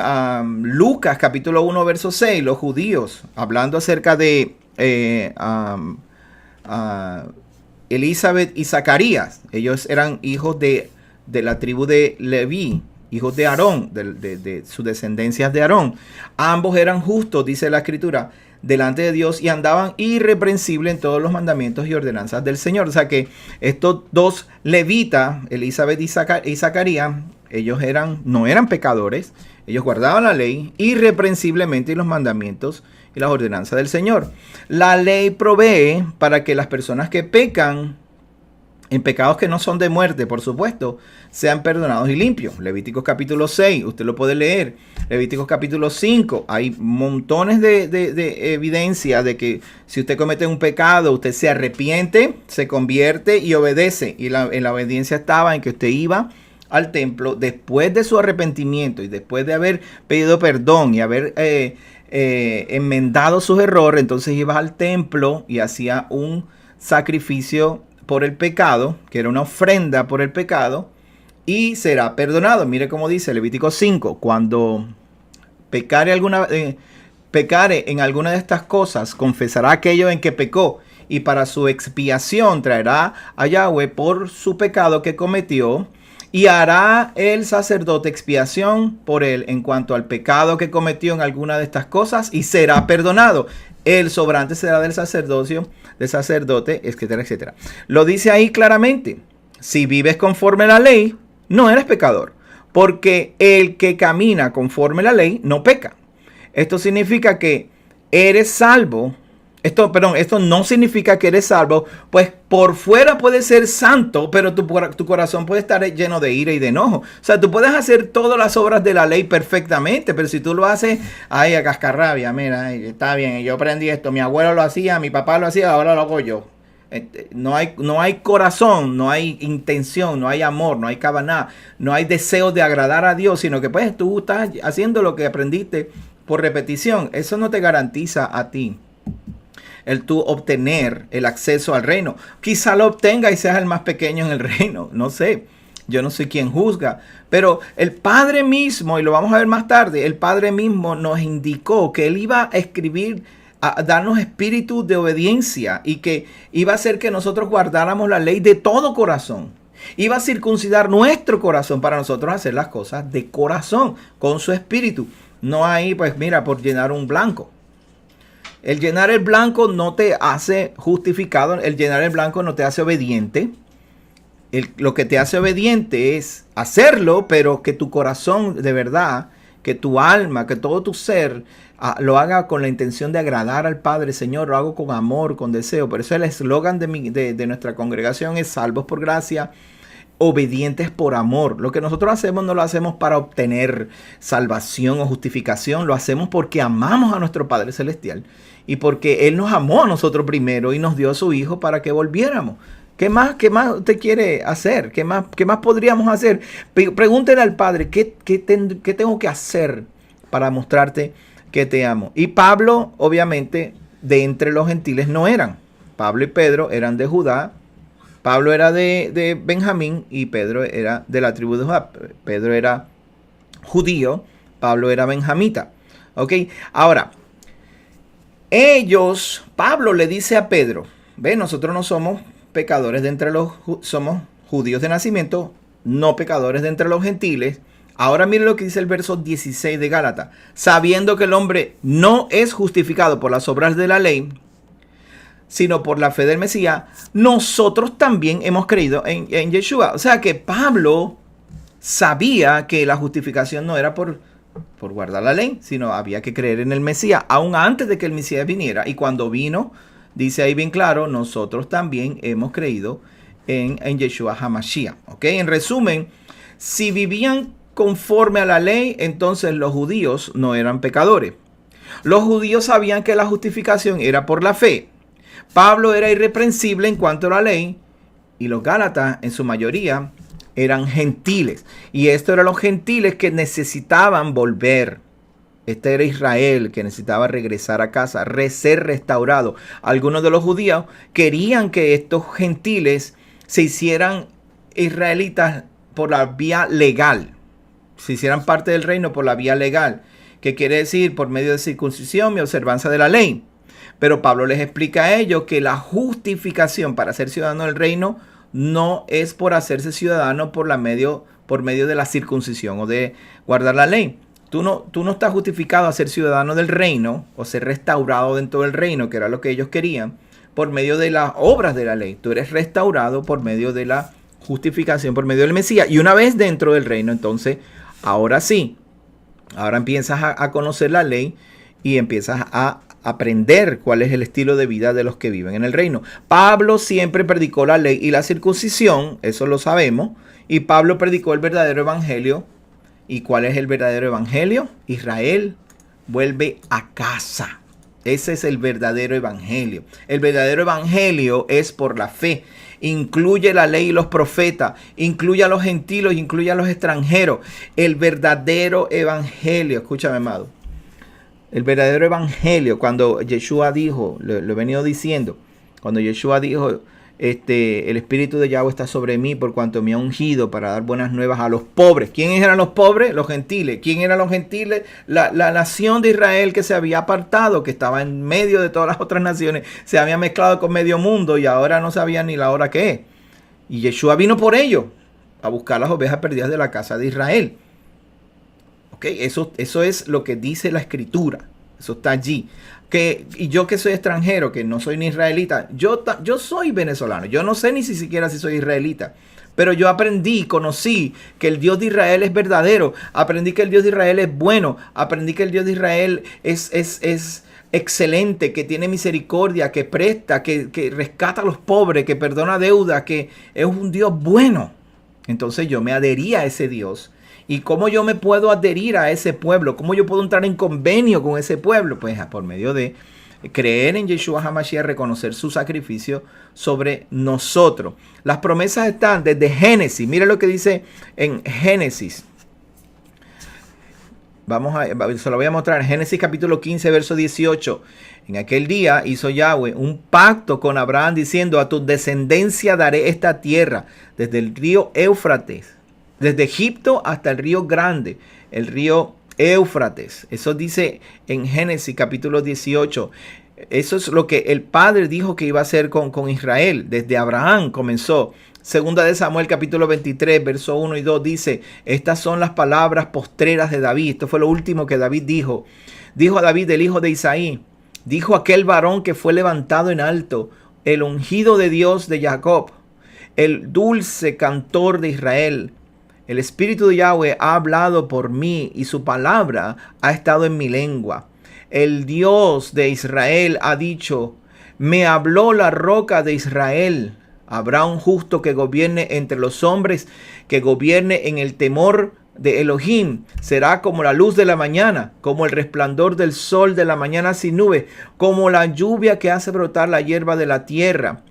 Lucas capítulo 1 verso 6, los judíos, hablando acerca de Elizabeth y Zacarías, ellos eran hijos de la tribu de Leví, hijos de Aarón, de sus descendencias de Aarón. Ambos eran justos, dice la Escritura, delante de Dios, y andaban irreprensibles en todos los mandamientos y ordenanzas del Señor. O sea que estos dos levitas, Elizabeth y Zacarías, ellos no eran pecadores, ellos guardaban la ley irreprensiblemente y los mandamientos y las ordenanzas del Señor. La ley provee para que las personas que pecan en pecados que no son de muerte, por supuesto, sean perdonados y limpios. Levíticos capítulo 6, usted lo puede leer. Levíticos capítulo 5, hay montones de evidencia de que si usted comete un pecado, usted se arrepiente, se convierte y obedece. Y en la obediencia estaba en que usted iba al templo después de su arrepentimiento y después de haber pedido perdón y haber enmendado sus errores, entonces iba al templo y hacía un sacrificio por el pecado, que era una ofrenda por el pecado, y será perdonado. Mire cómo dice Levítico 5, cuando pecare en alguna de estas cosas, confesará aquello en que pecó, y para su expiación traerá a Yahweh por su pecado que cometió, y hará el sacerdote expiación por él en cuanto al pecado que cometió en alguna de estas cosas, y será perdonado. El sobrante será del sacerdote, etcétera, etcétera. Lo dice ahí claramente. Si vives conforme a la ley, no eres pecador, porque el que camina conforme a la ley no peca. Esto significa que eres salvo. Esto no significa que eres salvo, pues por fuera puedes ser santo, pero tu corazón puede estar lleno de ira y de enojo. O sea, tú puedes hacer todas las obras de la ley perfectamente, pero si tú lo haces, ay, a cascarrabia, mira, ay, está bien, yo aprendí esto, mi abuelo lo hacía, mi papá lo hacía, ahora lo hago yo. No hay corazón, no hay intención, no hay amor, no hay kavaná, no hay deseo de agradar a Dios, sino que pues tú estás haciendo lo que aprendiste por repetición. Eso no te garantiza a ti el tú obtener el acceso al reino. Quizá lo obtenga y seas el más pequeño en el reino, no sé. Yo no soy quien juzga, pero el Padre mismo, y lo vamos a ver más tarde, el Padre mismo nos indicó que Él iba a escribir, a darnos espíritu de obediencia, y que iba a hacer que nosotros guardáramos la ley de todo corazón. Iba a circuncidar nuestro corazón para nosotros hacer las cosas de corazón, con su espíritu. No ahí, pues mira, por llenar un blanco. El llenar el blanco no te hace justificado, el llenar el blanco no te hace obediente. Lo que te hace obediente es hacerlo, pero que tu corazón de verdad, que tu alma, que todo tu ser lo haga con la intención de agradar al Padre. Señor, lo hago con amor, con deseo. Por eso el eslogan de nuestra congregación es salvos por gracia, obedientes por amor. Lo que nosotros hacemos no lo hacemos para obtener salvación o justificación, lo hacemos porque amamos a nuestro Padre Celestial y porque Él nos amó a nosotros primero y nos dio a su Hijo para que volviéramos. ¿Qué más usted quiere hacer? ¿Qué más podríamos hacer? Pregúntele al Padre, ¿qué tengo que hacer para mostrarte que te amo? Y Pablo, obviamente, de entre los gentiles no eran. Pablo y Pedro eran de Judá, Pablo era de Benjamín y Pedro era de la tribu de Judá. Pedro era judío, Pablo era benjamita. ¿Ok? Ahora, Pablo le dice a Pedro, ve, nosotros no somos pecadores de entre somos judíos de nacimiento, no pecadores de entre los gentiles. Ahora mire lo que dice el verso 16 de Gálatas. Sabiendo que el hombre no es justificado por las obras de la ley, sino por la fe del Mesías, nosotros también hemos creído en Yeshua. O sea que Pablo sabía que la justificación no era por guardar la ley, sino había que creer en el Mesías, aún antes de que el Mesías viniera. Y cuando vino, dice ahí bien claro, nosotros también hemos creído en Yeshua HaMashiach. ¿Ok? En resumen, si vivían conforme a la ley, entonces los judíos no eran pecadores. Los judíos sabían que la justificación era por la fe. Pablo era irreprensible en cuanto a la ley y los Gálatas en su mayoría eran gentiles. Y estos eran los gentiles que necesitaban volver. Este era Israel que necesitaba regresar a casa, ser restaurado. Algunos de los judíos querían que estos gentiles se hicieran israelitas por la vía legal. Se hicieran parte del reino por la vía legal. ¿Qué quiere decir? Por medio de circuncisión y observancia de la ley. Pero Pablo les explica a ellos que la justificación para ser ciudadano del reino no es por hacerse ciudadano por medio de la circuncisión o de guardar la ley. Tú no estás justificado a ser ciudadano del reino o ser restaurado dentro del reino, que era lo que ellos querían, por medio de las obras de la ley. Tú eres restaurado por medio de la justificación, por medio del Mesías. Y una vez dentro del reino, entonces, ahora sí, ahora empiezas a conocer la ley y empiezas a aprender cuál es el estilo de vida de los que viven en el reino. Pablo siempre predicó la ley y la circuncisión, eso lo sabemos, y Pablo predicó el verdadero evangelio. ¿Y cuál es el verdadero evangelio? Israel vuelve a casa. Ese es el verdadero evangelio. El verdadero evangelio es por la fe. Incluye la ley y los profetas, incluye a los gentiles, incluye a los extranjeros. El verdadero evangelio, escúchame, amado. El verdadero evangelio, cuando Yeshua dijo, lo he venido diciendo, cuando Yeshua dijo, el Espíritu de Yahweh está sobre mí por cuanto me ha ungido para dar buenas nuevas a los pobres. ¿Quiénes eran los pobres? Los gentiles. ¿Quién eran los gentiles? La nación de Israel que se había apartado, que estaba en medio de todas las otras naciones, se había mezclado con medio mundo y ahora no sabían ni la hora que es. Y Yeshua vino por ello, a buscar las ovejas perdidas de la casa de Israel. Okay, eso es lo que dice la escritura. Eso está allí. Y yo que soy extranjero, que no soy ni israelita, yo soy venezolano. Yo no sé ni siquiera si soy israelita. Pero yo aprendí, conocí que el Dios de Israel es verdadero. Aprendí que el Dios de Israel es bueno. Aprendí que el Dios de Israel es excelente, que tiene misericordia, que presta, que rescata a los pobres, que perdona deudas, que es un Dios bueno. Entonces yo me adherí a ese Dios. ¿Y cómo yo me puedo adherir a ese pueblo? ¿Cómo yo puedo entrar en convenio con ese pueblo? Pues por medio de creer en Yeshua HaMashiach, reconocer su sacrificio sobre nosotros. Las promesas están desde Génesis. Mire lo que dice en Génesis. Se lo voy a mostrar. Génesis capítulo 15, verso 18. En aquel día hizo Yahweh un pacto con Abraham diciendo: a tu descendencia daré esta tierra, desde el río Éufrates, desde Egipto hasta el río grande, el río Éufrates. Eso dice en Génesis capítulo 18. Eso es lo que el Padre dijo que iba a hacer con Israel. Desde Abraham comenzó. Segunda de Samuel capítulo 23, verso 1 y 2 dice: estas son las palabras postreras de David. Esto fue lo último que David dijo. Dijo a David, el hijo de Isaí, dijo aquel varón que fue levantado en alto, el ungido de Dios de Jacob, el dulce cantor de Israel. El Espíritu de Yahweh ha hablado por mí y su palabra ha estado en mi lengua. El Dios de Israel ha dicho: me habló la roca de Israel. Habrá un justo que gobierne entre los hombres, que gobierne en el temor de Elohim. Será como la luz de la mañana, como el resplandor del sol de la mañana sin nube, como la lluvia que hace brotar la hierba de la tierra.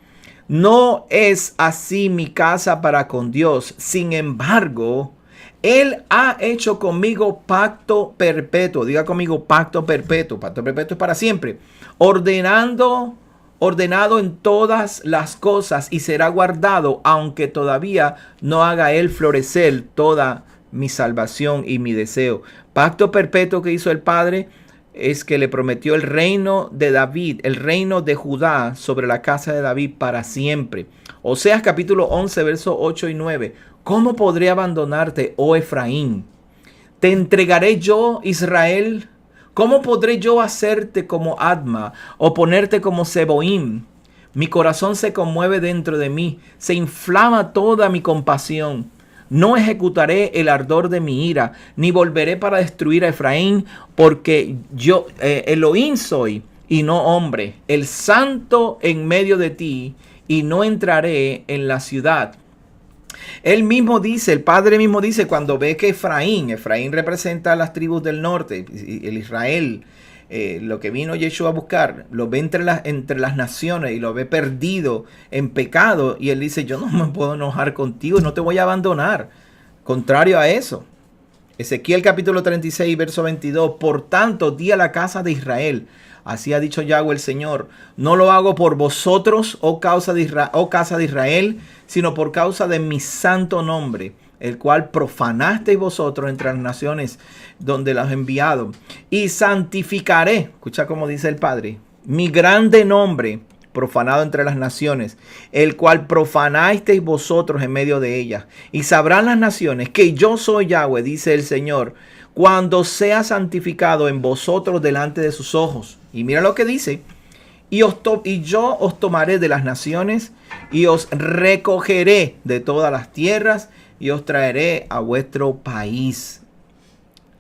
No es así mi casa para con Dios. Sin embargo, Él ha hecho conmigo pacto perpetuo. Diga conmigo, pacto perpetuo. Pacto perpetuo es para siempre. Ordenando ordenado en todas las cosas y será guardado, aunque todavía no haga él florecer toda mi salvación y mi deseo. Pacto perpetuo que hizo el Padre es que le prometió el reino de David, el reino de Judá sobre la casa de David para siempre. Oseas capítulo 11, versos 8 y 9. ¿Cómo podré abandonarte, oh Efraín? ¿Te entregaré yo, Israel? ¿Cómo podré yo hacerte como Adma o ponerte como Seboim? Mi corazón se conmueve dentro de mí, se inflama toda mi compasión. No ejecutaré el ardor de mi ira, ni volveré para destruir a Efraín, porque yo, Elohim soy y no hombre, el santo en medio de ti, y no entraré en la ciudad. Él mismo dice, el Padre mismo dice, cuando ve que Efraín representa a las tribus del norte, el Israel, lo que vino Yeshua a buscar, lo ve entre las naciones y lo ve perdido en pecado. Y él dice, yo no me puedo enojar contigo, no te voy a abandonar. Contrario a eso. Ezequiel capítulo 36, verso 22. Por tanto, di a la casa de Israel, así ha dicho Yahweh el Señor, no lo hago por vosotros, oh casa de Israel, sino por causa de mi santo nombre, el cual profanasteis vosotros entre las naciones donde los he enviado. Y santificaré, escucha cómo dice el Padre, mi grande nombre, profanado entre las naciones, el cual profanasteis vosotros en medio de ellas. Y sabrán las naciones que yo soy Yahweh, dice el Señor, cuando sea santificado en vosotros delante de sus ojos. Y mira lo que dice. Y yo os tomaré de las naciones y os recogeré de todas las tierras y os traeré a vuestro país.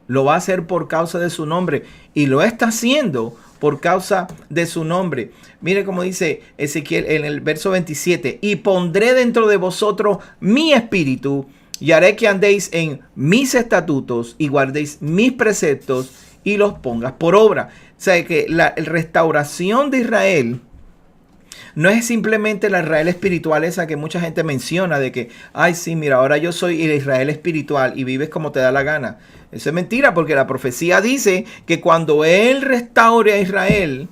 Lo va a hacer por causa de su nombre y lo está haciendo por causa de su nombre. Mire cómo dice Ezequiel en el verso 27. Y pondré dentro de vosotros mi espíritu y haré que andéis en mis estatutos y guardéis mis preceptos y los pongas por obra. O sea que la restauración de Israel no es simplemente la Israel espiritual esa que mucha gente menciona de que, ay sí, mira, ahora yo soy el Israel espiritual y vives como te da la gana. Eso es mentira, porque la profecía dice que cuando Él restaure a Israel,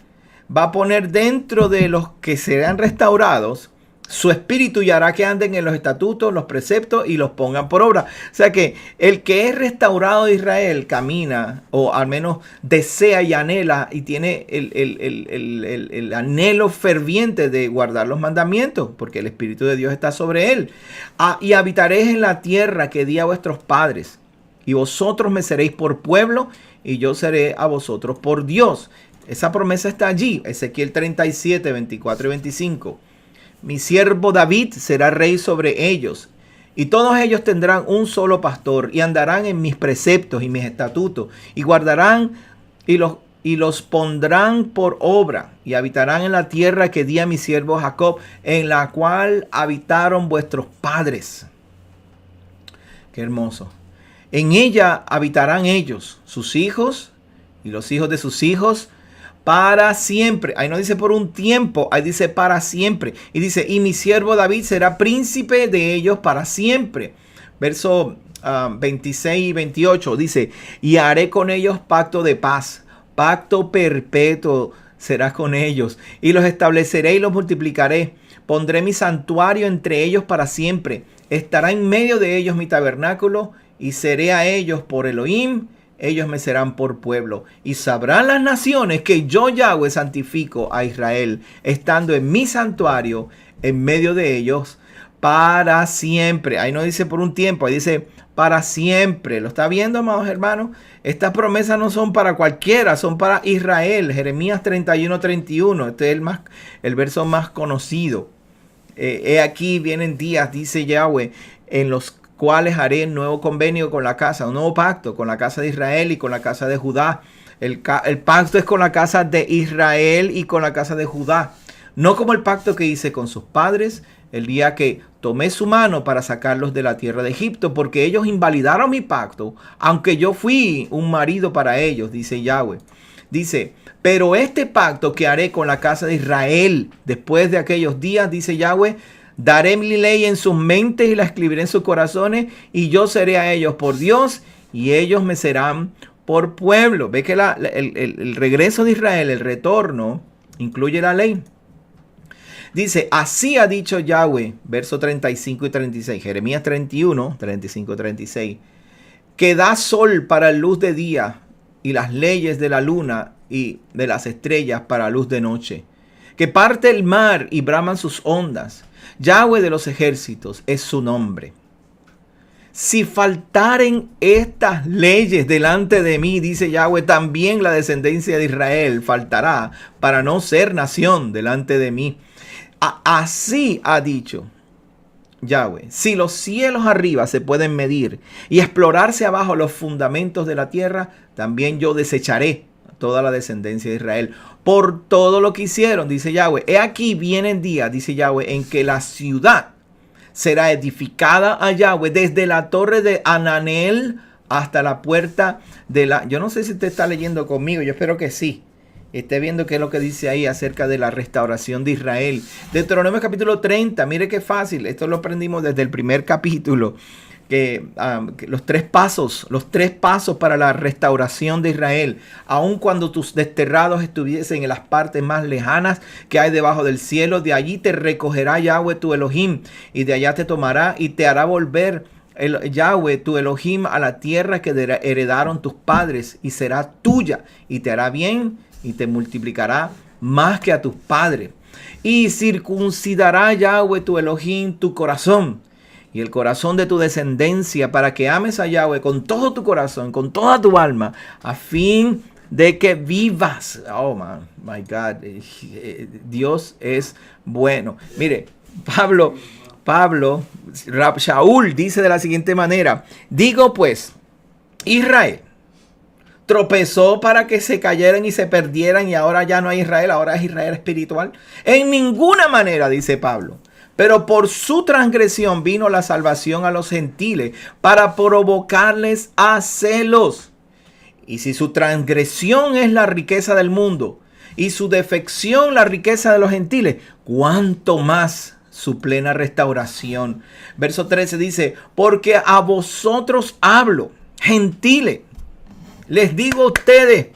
va a poner dentro de los que serán restaurados su espíritu y hará que anden en los estatutos, los preceptos y los pongan por obra. O sea que el que es restaurado de Israel camina, o al menos desea y anhela y tiene el anhelo ferviente de guardar los mandamientos, porque el Espíritu de Dios está sobre él. Y habitaréis en la tierra que di a vuestros padres, y vosotros me seréis por pueblo, y yo seré a vosotros por Dios. Esa promesa está allí, Ezequiel 37, 24 y 25. Mi siervo David será rey sobre ellos, y todos ellos tendrán un solo pastor, y andarán en mis preceptos y mis estatutos, y guardarán y los pondrán por obra, y habitarán en la tierra que di a mi siervo Jacob, en la cual habitaron vuestros padres. Qué hermoso. En ella habitarán ellos, sus hijos, y los hijos de sus hijos, para siempre. Ahí no dice por un tiempo, ahí dice para siempre. Y dice, y mi siervo David será príncipe de ellos para siempre. Verso 26 y 28 dice, y haré con ellos pacto de paz, pacto perpetuo será con ellos, y los estableceré y los multiplicaré. Pondré mi santuario entre ellos para siempre. Estará en medio de ellos mi tabernáculo, y seré a ellos por Elohim. Ellos me serán por pueblo, y sabrán las naciones que yo Yahweh santifico a Israel, estando en mi santuario en medio de ellos para siempre. Ahí no dice por un tiempo, ahí dice para siempre. ¿Lo está viendo, amados hermanos? Estas promesas no son para cualquiera, son para Israel. Jeremías 31, 31. Este es el verso más conocido. He aquí vienen días, dice Yahweh, en los cuales haré un nuevo convenio con la casa, un nuevo pacto con la casa de Israel y con la casa de Judá. El pacto es con la casa de Israel y con la casa de Judá. No como el pacto que hice con sus padres el día que tomé su mano para sacarlos de la tierra de Egipto, porque ellos invalidaron mi pacto, aunque yo fui un marido para ellos, dice Yahweh. Dice, pero este pacto que haré con la casa de Israel después de aquellos días, dice Yahweh, daré mi ley en sus mentes y la escribiré en sus corazones, y yo seré a ellos por Dios y ellos me serán por pueblo. Ve que el regreso de Israel, el retorno, incluye la ley. Dice, así ha dicho Yahweh, verso 35 y 36, Jeremías 31, 35 y 36, que da sol para luz de día y las leyes de la luna y de las estrellas para luz de noche, que parte el mar y braman sus ondas. Yahweh de los ejércitos es su nombre. Si faltaren estas leyes delante de mí, dice Yahweh, también la descendencia de Israel faltará para no ser nación delante de mí. Así ha dicho Yahweh, si los cielos arriba se pueden medir y explorarse abajo los fundamentos de la tierra, también yo desecharé a toda la descendencia de Israel por todo lo que hicieron, dice Yahweh. He aquí vienen días, dice Yahweh, en que la ciudad será edificada a Yahweh desde la torre de Ananel hasta la puerta de la... Yo no sé si usted está leyendo conmigo, yo espero que sí. Esté viendo qué es lo que dice ahí acerca de la restauración de Israel. Deuteronomio capítulo 30, mire qué fácil. Esto lo aprendimos desde el primer capítulo. Que los tres pasos para la restauración de Israel, aun cuando tus desterrados estuviesen en las partes más lejanas que hay debajo del cielo, de allí te recogerá Yahweh tu Elohim, y de allá te tomará y te hará volver Yahweh tu Elohim a la tierra que heredaron tus padres, y será tuya, y te hará bien, y te multiplicará más que a tus padres. Y circuncidará Yahweh tu Elohim tu corazón y el corazón de tu descendencia, para que ames a Yahweh con todo tu corazón, con toda tu alma, a fin de que vivas. Oh, my God. Dios es bueno. Mire, Pablo, Rab Shaul dice de la siguiente manera: digo pues, Israel tropezó para que se cayeran y se perdieran, y ahora ya no hay Israel, ahora es Israel espiritual. En ninguna manera, dice Pablo. Pero por su transgresión vino la salvación a los gentiles para provocarles a celos. Y si su transgresión es la riqueza del mundo y su defección la riqueza de los gentiles, ¿cuánto más su plena restauración? Verso 13 dice, porque a vosotros hablo, gentiles, les digo a ustedes,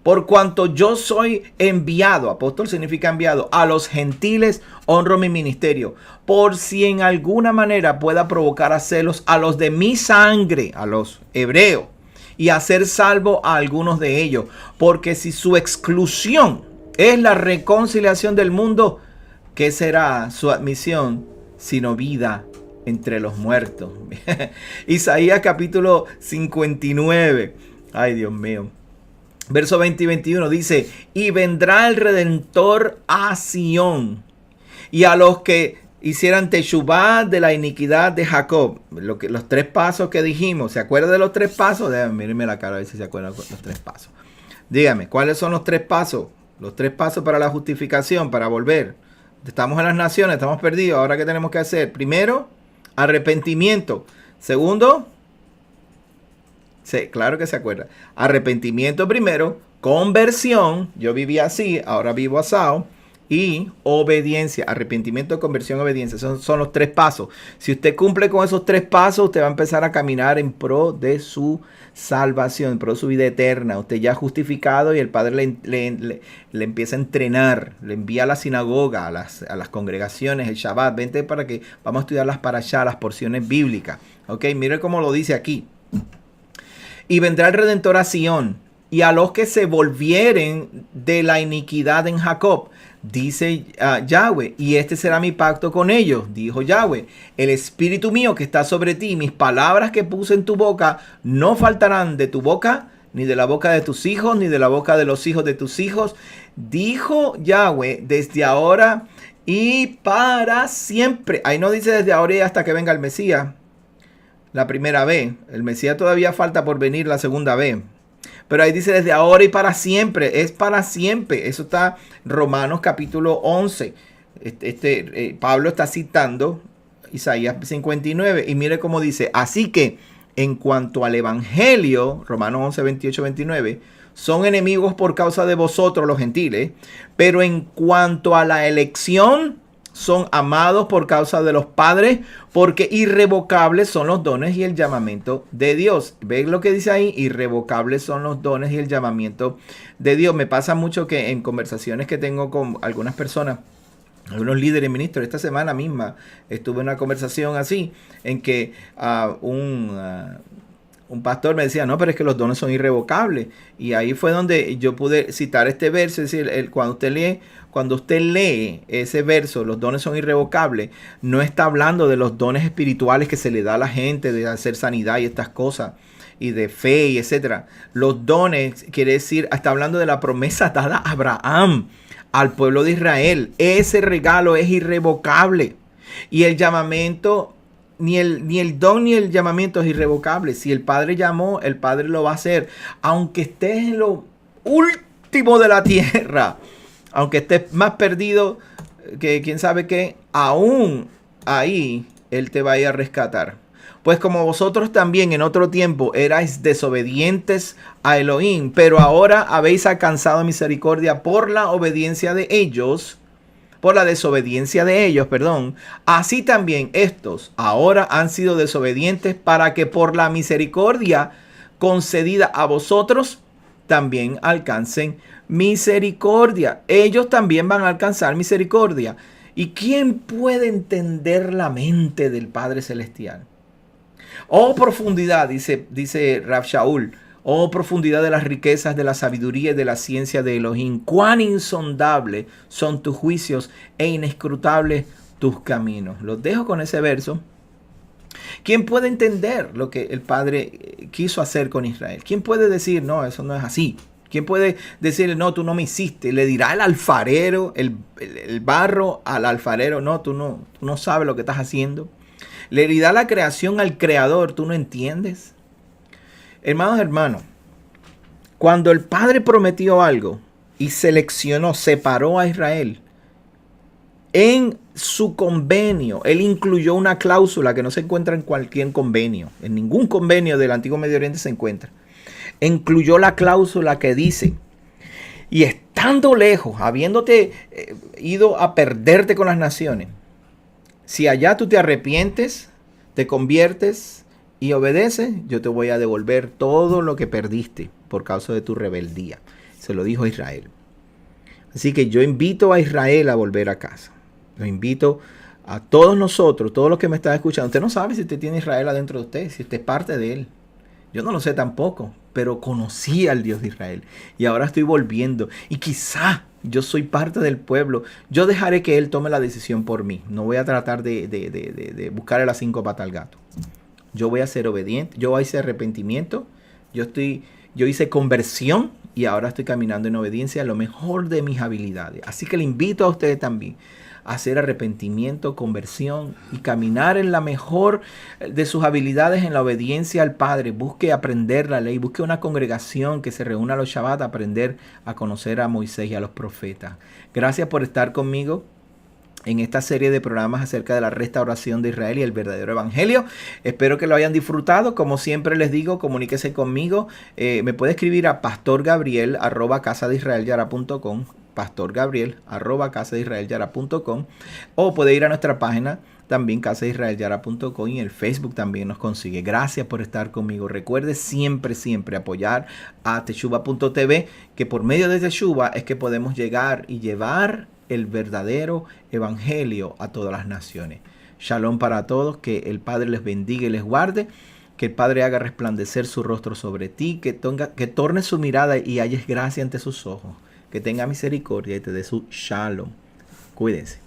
por cuanto yo soy enviado, apóstol significa enviado, a los gentiles honro mi ministerio, por si en alguna manera pueda provocar a celos a los de mi sangre, a los hebreos, y hacer salvo a algunos de ellos. Porque si su exclusión es la reconciliación del mundo, ¿qué será su admisión sino vida entre los muertos? Isaías capítulo 59. Ay, Dios mío. Verso 20 y 21 dice, y vendrá el Redentor a Sión, y a los que hicieran teshuvá de la iniquidad de Jacob. Los tres pasos que dijimos. ¿Se acuerda de los tres pasos? Mírenme la cara a ver si se acuerdan de los tres pasos. Dígame, ¿cuáles son los tres pasos? Los tres pasos para la justificación, para volver. Estamos en las naciones, estamos perdidos. Ahora, ¿qué tenemos que hacer? Primero, arrepentimiento. Segundo, sí, claro que se acuerda. Arrepentimiento primero, conversión. Yo vivía así, ahora vivo asado. Y obediencia, arrepentimiento, conversión, obediencia. Esos son los tres pasos. Si usted cumple con esos tres pasos, usted va a empezar a caminar en pro de su salvación, en pro de su vida eterna. Usted ya justificado y el Padre le empieza a entrenar, le envía a la sinagoga, a las congregaciones, el Shabbat. Vente para que vamos a estudiar las parashá, las porciones bíblicas. Ok, mire cómo lo dice aquí. Y vendrá el Redentor a Sión, y a los que se volvieren de la iniquidad en Jacob, dice Yahweh, y este será mi pacto con ellos, dijo Yahweh, el espíritu mío que está sobre ti, mis palabras que puse en tu boca, no faltarán de tu boca, ni de la boca de tus hijos, ni de la boca de los hijos de tus hijos, dijo Yahweh, desde ahora y para siempre. Ahí no dice desde ahora y hasta que venga el Mesías, la primera vez. El Mesías todavía falta por venir la segunda vez. Pero ahí dice desde ahora y para siempre. Es para siempre. Eso está en Romanos capítulo 11. Pablo está citando Isaías 59. Y mire cómo dice. Así que en cuanto al evangelio, Romanos 11, 28, 29, son enemigos por causa de vosotros los gentiles. Pero en cuanto a la elección, son amados por causa de los padres, porque irrevocables son los dones y el llamamiento de Dios. ¿Ven lo que dice ahí? Irrevocables son los dones y el llamamiento de Dios. Me pasa mucho que en conversaciones que tengo con algunas personas algunos líderes ministros. Esta semana misma estuve en una conversación así, en que un pastor me decía, no, pero es que los dones son irrevocables. Y ahí fue donde yo pude citar este verso, es decir, cuando usted lee ese verso, los dones son irrevocables, no está hablando de los dones espirituales que se le da a la gente, de hacer sanidad y estas cosas, y de fe y etcétera. Los dones quiere decir, está hablando de la promesa dada a Abraham, al pueblo de Israel. Ese regalo es irrevocable. Y el llamamiento, ni el don ni el llamamiento es irrevocable. Si el Padre llamó, el Padre lo va a hacer. Aunque estés en lo último de la tierra, aunque estés más perdido que quién sabe qué, aún ahí Él te va a ir a rescatar. Pues como vosotros también en otro tiempo erais desobedientes a Elohim, pero ahora habéis alcanzado misericordia por la obediencia de ellos, por la desobediencia de ellos, perdón. Así también estos ahora han sido desobedientes para que por la misericordia concedida a vosotros también alcancen misericordia. Ellos también van a alcanzar misericordia. ¿Y quién puede entender la mente del Padre Celestial? Oh profundidad, dice Rav Shaul, oh profundidad de las riquezas, de la sabiduría y de la ciencia de Elohim. Cuán insondables son tus juicios e inescrutables tus caminos. Los dejo con ese verso. ¿Quién puede entender lo que el Padre quiso hacer con Israel? ¿Quién puede decir, no, eso no es así? ¿Quién puede decirle, no, tú no me hiciste? Le dirá el alfarero, el barro al alfarero, no, tú no sabes lo que estás haciendo. Le dirá la creación al creador, ¿tú no entiendes? Hermanos, cuando el Padre prometió algo y seleccionó, separó a Israel, en su convenio, Él incluyó una cláusula que no se encuentra en cualquier convenio, en ningún convenio del Antiguo Medio Oriente se encuentra. Incluyó la cláusula que dice, y estando lejos, habiéndote ido a perderte con las naciones, si allá tú te arrepientes, te conviertes y obedeces, yo te voy a devolver todo lo que perdiste por causa de tu rebeldía. Se lo dijo a Israel. Así que yo invito a Israel a volver a casa. Lo invito a todos nosotros, todos los que me están escuchando. Usted no sabe si usted tiene Israel adentro de usted, si usted es parte de él. Yo no lo sé tampoco, pero conocí al Dios de Israel y ahora estoy volviendo. Y quizá yo soy parte del pueblo. Yo dejaré que Él tome la decisión por mí. No voy a tratar de buscarle las 5 patas al gato. Yo voy a ser obediente. Yo hice arrepentimiento. Yo hice conversión y ahora estoy caminando en obediencia a lo mejor de mis habilidades. Así que le invito a ustedes también a hacer arrepentimiento, conversión y caminar en la mejor de sus habilidades en la obediencia al Padre. Busque aprender la ley, busque una congregación que se reúna a los Shabbat a aprender a conocer a Moisés y a los profetas. Gracias por estar conmigo en esta serie de programas acerca de la restauración de Israel y el verdadero evangelio. Espero que lo hayan disfrutado. Como siempre les digo, comuníquese conmigo. Me puede escribir a pastorgabriel@casadeisraelyara.com, pastorgabriel@casadeisraelyara.com, o puede ir a nuestra página también casadeisraelyara.com, y en el Facebook también nos consigue. Gracias por estar conmigo. Recuerde siempre apoyar a Teshuva.tv, que por medio de Teshuva es que podemos llegar y llevar el verdadero evangelio a todas las naciones. Shalom para todos, que el Padre les bendiga y les guarde, que el Padre haga resplandecer su rostro sobre ti, que torne su mirada y halles gracia ante sus ojos, que tenga misericordia y te dé su shalom. Cuídense.